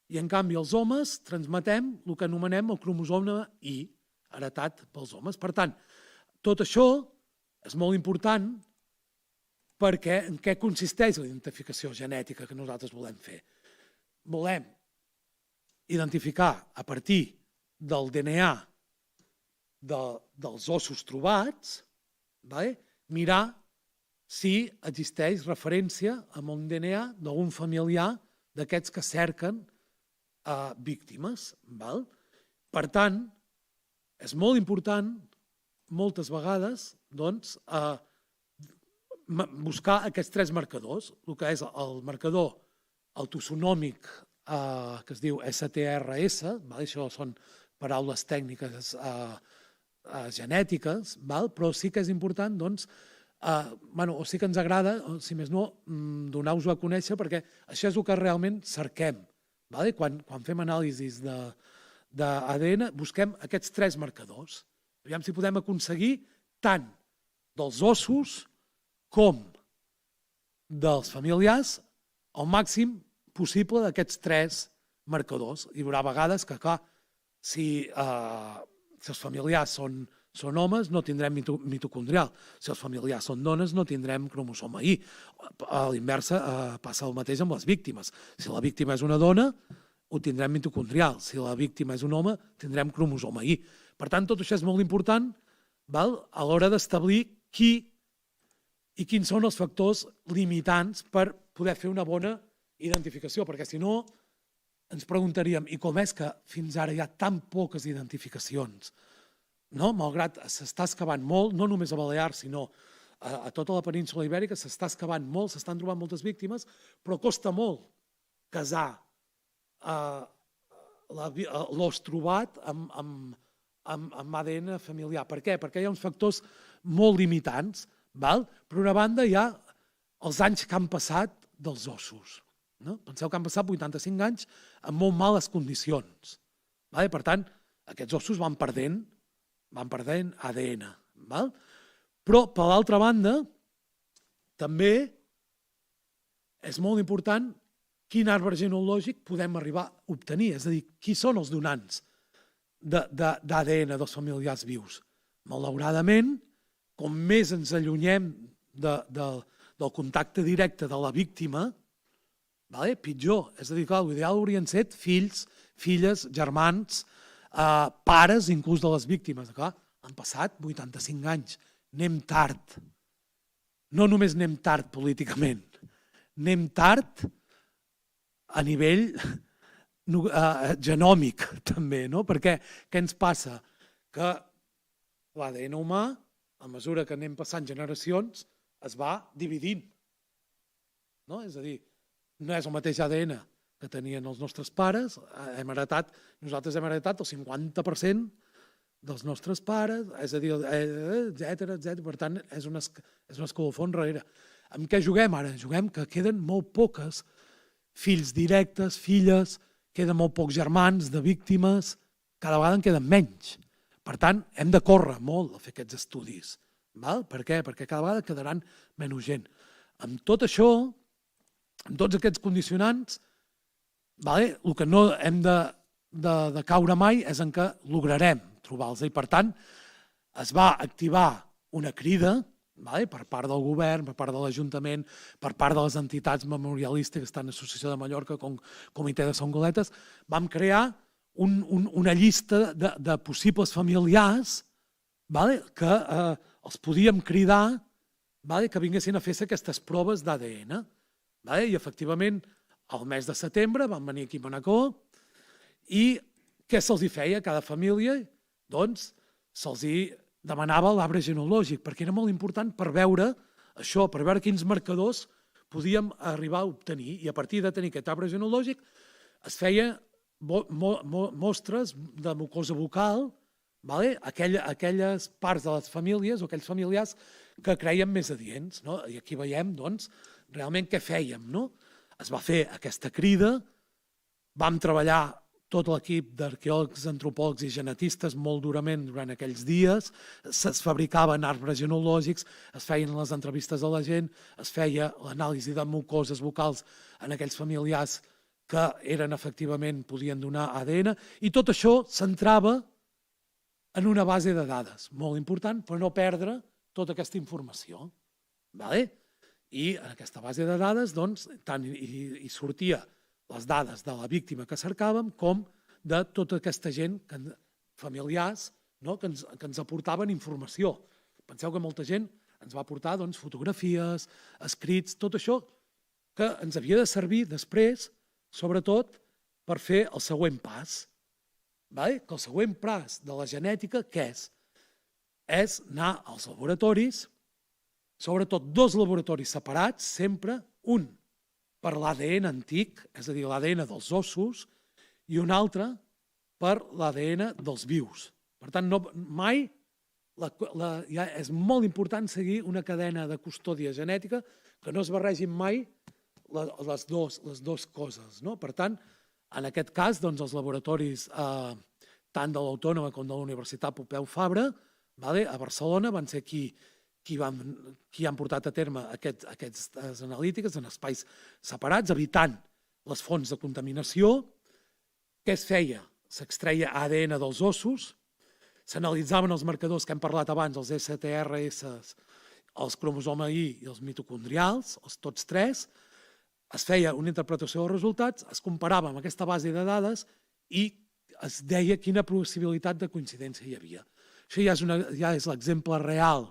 Speaker 6: i en canvi els homes transmetem el que anomenem el cromosoma Y, heretat pels homes. Per tant, tot això és molt important perquè en què consisteix la identificació genètica que nosaltres volem fer. Volem identificar a partir del DNA dels ossos trobats, mirar si existeix referència amb un DNA d'algun familiar d'aquests que cerquen víctimes. Per tant, és molt important moltes vegades buscar aquests 3 marcadors, el que és el marcador autosonòmic que es diu STRS, això són paraules tècniques genètiques, però sí que és important, o sí que ens agrada, si més no, donar-vos-ho a conèixer, perquè això és el que realment cerquem. Quan fem anàlisis d'ADN, busquem aquests 3 marcadors. Aviam si podem aconseguir tant dels ossos com dels familiars el màxim possible d'aquests 3 marcadors. Hi haurà vegades que, clar, si els familiars són homes, no tindrem mitocondrial. Si els familiars són dones, no tindrem cromosoma Y. A l'inversa passa el mateix amb les víctimes. Si la víctima és una dona, ho tindrem mitocondrial. Si la víctima és un home, tindrem cromosoma Y. Per tant, tot això és molt important a l'hora d'establir qui i quins són els factors limitants per poder fer una bona identificació, perquè si no ens preguntaríem i com és que fins ara hi ha tan poques identificacions, malgrat s'està excavant molt, no només a Balears, sinó a tota la península ibèrica, s'està excavant molt, s'estan trobant moltes víctimes, però costa molt casar l'os trobat amb ADN familiar. Per què? Perquè hi ha uns factors molt limitants. Per una banda, hi ha els anys que han passat dels ossos. Penseu que han passat 85 anys en molt males condicions. Per tant, aquests ossos van perdent ADN. Però, per l'altra banda, també és molt important quin arbre genealògic podem arribar a obtenir, és a dir, qui són els donants d'ADN dels familiars vius. Malauradament, com més ens allunyem del contacte directe de la víctima, pitjor. És a dir, clar, l'ideal haurien set fills, filles, germans, pares, inclús de les víctimes. Han passat 85 anys. Anem tard. No només anem tard políticament, anem tard a nivell genòmic, també, no? Perquè què ens passa? Que l'ADN humà, a mesura que anem passant generacions, es va dividint. És a dir, no és el mateix ADN que tenien els nostres pares, nosaltres hem heretat el 50% dels nostres pares, és a dir, etcètera. Per tant, és un escalofó enrere. Amb què juguem ara? Juguem que queden molt poques fills directes, filles, queden molt pocs germans de víctimes, cada vegada en queden menys. Per tant, hem de córrer molt a fer aquests estudis. Per què? Perquè cada vegada quedaran menys gent. Amb tot això, amb tots aquests condicionants, el que no hem de caure mai és en què lograrem trobar-los. I per tant, es va activar una crida per part del govern, per part de l'Ajuntament, per part de les entitats memorialistes, tant Associació de Mallorca com Comitè de Songoletes. Vam crear una llista de possibles familiars que els podíem cridar que vinguessin a fer-se aquestes proves d'ADN. I, efectivament, al mes de setembre van venir aquí a Manacor i què se'ls feia a cada família? Doncs se'ls demanava l'arbre genealògic, perquè era molt important per veure això, per veure quins marcadors podíem arribar a obtenir. I a partir de tenir aquest arbre genealògic es feia mostres de mucosa bucal, aquelles parts de les famílies o aquells familiars que creien més adients. I aquí veiem, doncs, realment què fèiem. Es va fer aquesta crida, vam treballar tot l'equip d'arqueòlegs, antropòlegs i genetistes molt durament durant aquells dies, es fabricaven arbres genealògics, es feien les entrevistes a la gent, es feia l'anàlisi de mucoses vocals en aquells familiars que eren efectivament, podien donar ADN, i tot això s'entrava en una base de dades molt important per no perdre tota aquesta informació. I en aquesta base de dades tant hi sortia les dades de la víctima que cercàvem com de tota aquesta gent, familiars, que ens aportaven informació. Penseu que molta gent ens va aportar fotografies, escrits, tot això que ens havia de servir després, sobretot, per fer el següent pas. Que el següent pas de la genètica, què és? És anar als laboratoris, sobretot 2 laboratoris separats, sempre un per l'ADN antic, és a dir, l'ADN dels ossos, i un altre per l'ADN dels vius. Per tant, mai és molt important seguir una cadena de custòdia genètica que no es barregin mai les dues coses. Per tant, en aquest cas, els laboratoris tant de l'Autònoma com de la Universitat Pompeu Fabra a Barcelona van ser qui han portat a terme aquestes analítiques en espais separats, evitant les fonts de contaminació. Què es feia? S'extreia ADN dels ossos, s'analitzaven els marcadors que hem parlat abans, els STRS, els cromosoma I i els mitocondrials, tots 3, es feia una interpretació dels resultats, es comparava amb aquesta base de dades i es deia quina possibilitat de coincidència hi havia. Això ja és l'exemple real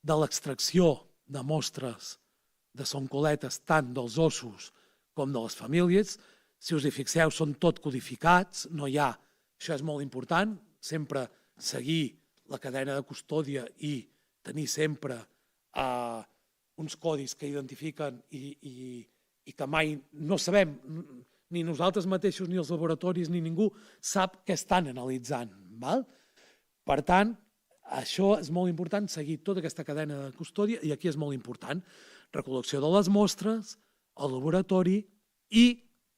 Speaker 6: de l'extracció de mostres de soncoletes tant dels ossos com de les famílies. Si us hi fixeu, són tot codificats, no hi ha, això és molt important, sempre seguir la cadena de custòdia i tenir sempre uns codis que identifiquen i que mai no sabem, ni nosaltres mateixos, ni els laboratoris, ni ningú sap què estan analitzant. Per tant, això és molt important, seguir tota aquesta cadena de custòdia, i aquí és molt important. Recol·lecció de les mostres, el laboratori, i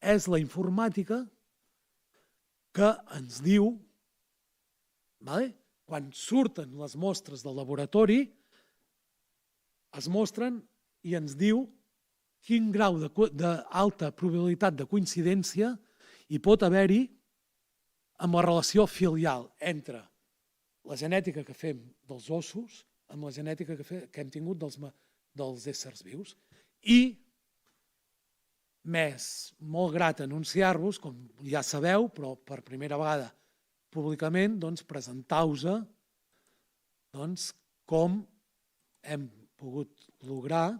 Speaker 6: és la informàtica que ens diu, quan surten les mostres del laboratori, es mostren i ens diu quin grau d'alta probabilitat de coincidència hi pot haver-hi amb la relació filial entre la genètica que fem dels ossos amb la genètica que hem tingut dels éssers vius. I molt grat anunciar-vos, com ja sabeu, però per primera vegada públicament, presentar-vos com hem pogut lograr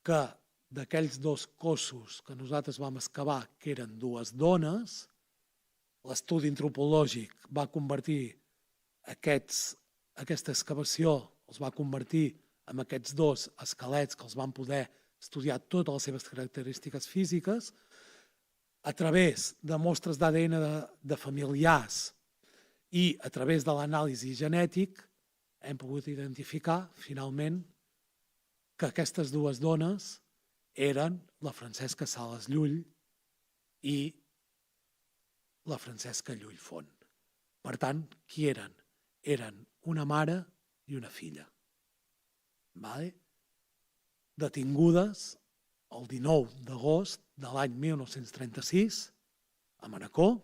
Speaker 6: que d'aquells 2 cossos que nosaltres vam excavar, que eren 2 dones, l'estudi antropològic va convertir aquesta excavació, els va convertir en aquests 2 esquelets que els van poder estudiar totes les seves característiques físiques. A través de mostres d'ADN de familiars i a través de l'anàlisi genètic hem pogut identificar, finalment, que aquestes 2 dones eren la Francesca Sales Llull i la Francesca Llull Font. Per tant, qui eren? Eren una mare i una filla. Detingudes el 19 d'agost de l'any 1936 a Manacor,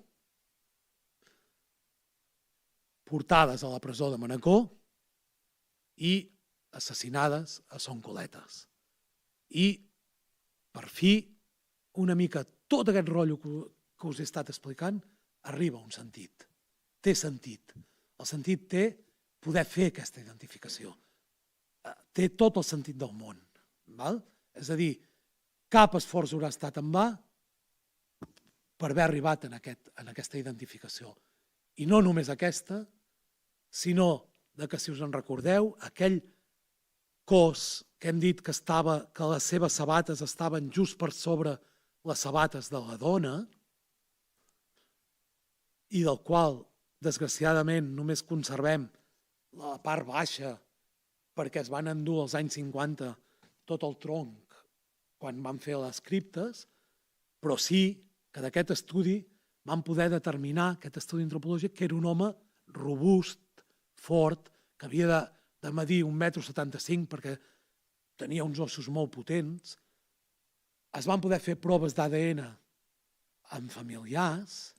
Speaker 6: portades a la presó de Manacor i assassinades a Son Coletes. I, per fi, una mica tot aquest rotllo que us he estat explicant arriba a un sentit. Té sentit. El sentit té poder fer aquesta identificació. Té tot el sentit del món. És a dir, cap esforç haurà estat en va per haver arribat en aquesta identificació. I no només aquesta, sinó que, si us en recordeu, aquell cos que hem dit que les seves sabates estaven just per sobre les sabates de la dona i del qual, desgraciadament, només conservem la part baixa perquè es van endur als anys 50 tot el tronc quan van fer les criptes, però sí que d'aquest estudi van poder determinar, aquest estudi antropològic, que era un home robust, fort, que havia de medir 1,75 m perquè tenia uns ossos molt potents. Es van poder fer proves d'ADN amb familiars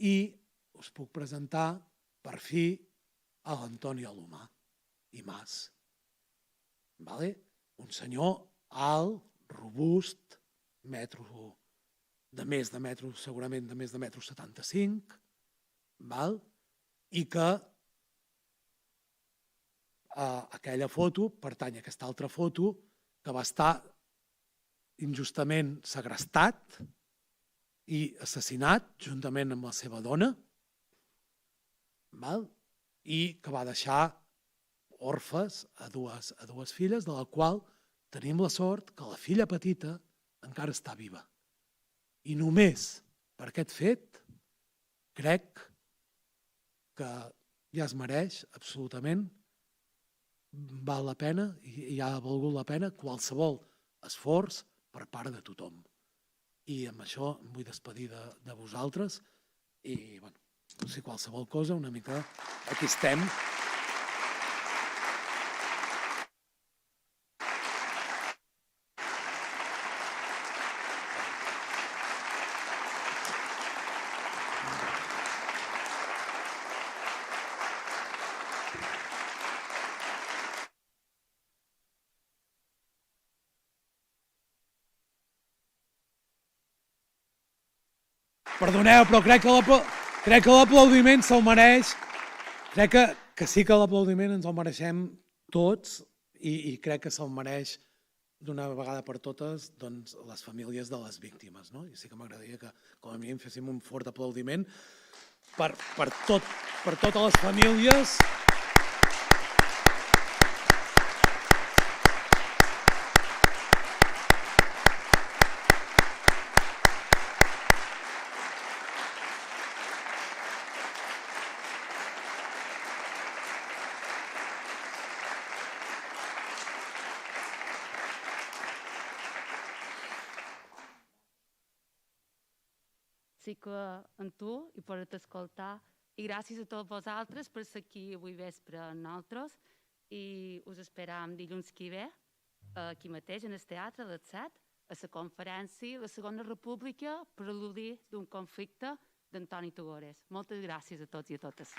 Speaker 6: i us puc presentar, per fi, a l'Antoni Alomà i Mas. Un senyor alt, robust, segurament de més de 1,75 m, i que aquella foto pertany a aquesta altra foto que va estar injustament segrestat i assassinat juntament amb la seva dona i que va deixar orfes a dues filles, de la qual tenim la sort que la filla petita encara està viva. I només per aquest fet crec que ja es mereix absolutament, val la pena i ha valgut la pena qualsevol esforç per part de tothom. I amb això em vull despedir de vosaltres i, bueno, si qualsevol cosa, una mica aquí estem. Perdoneu, però crec que l'aplaudiment se'l mereix. Crec que sí que l'aplaudiment ens el mereixem tots i crec que se'l mereix d'una vegada per totes les famílies de les víctimes. I sí que m'agradaria que com a mínim féssim un fort aplaudiment per totes les famílies.
Speaker 7: Sí que en tu i per t'escoltar. I gràcies a tots vosaltres per ser aquí avui vespre amb nosaltres i us esperam dilluns que ve aquí mateix, en el teatre del 7, a la conferència La Segona República, preludi d'un conflicte d'Antoni Tugores. Moltes gràcies a tots i a totes.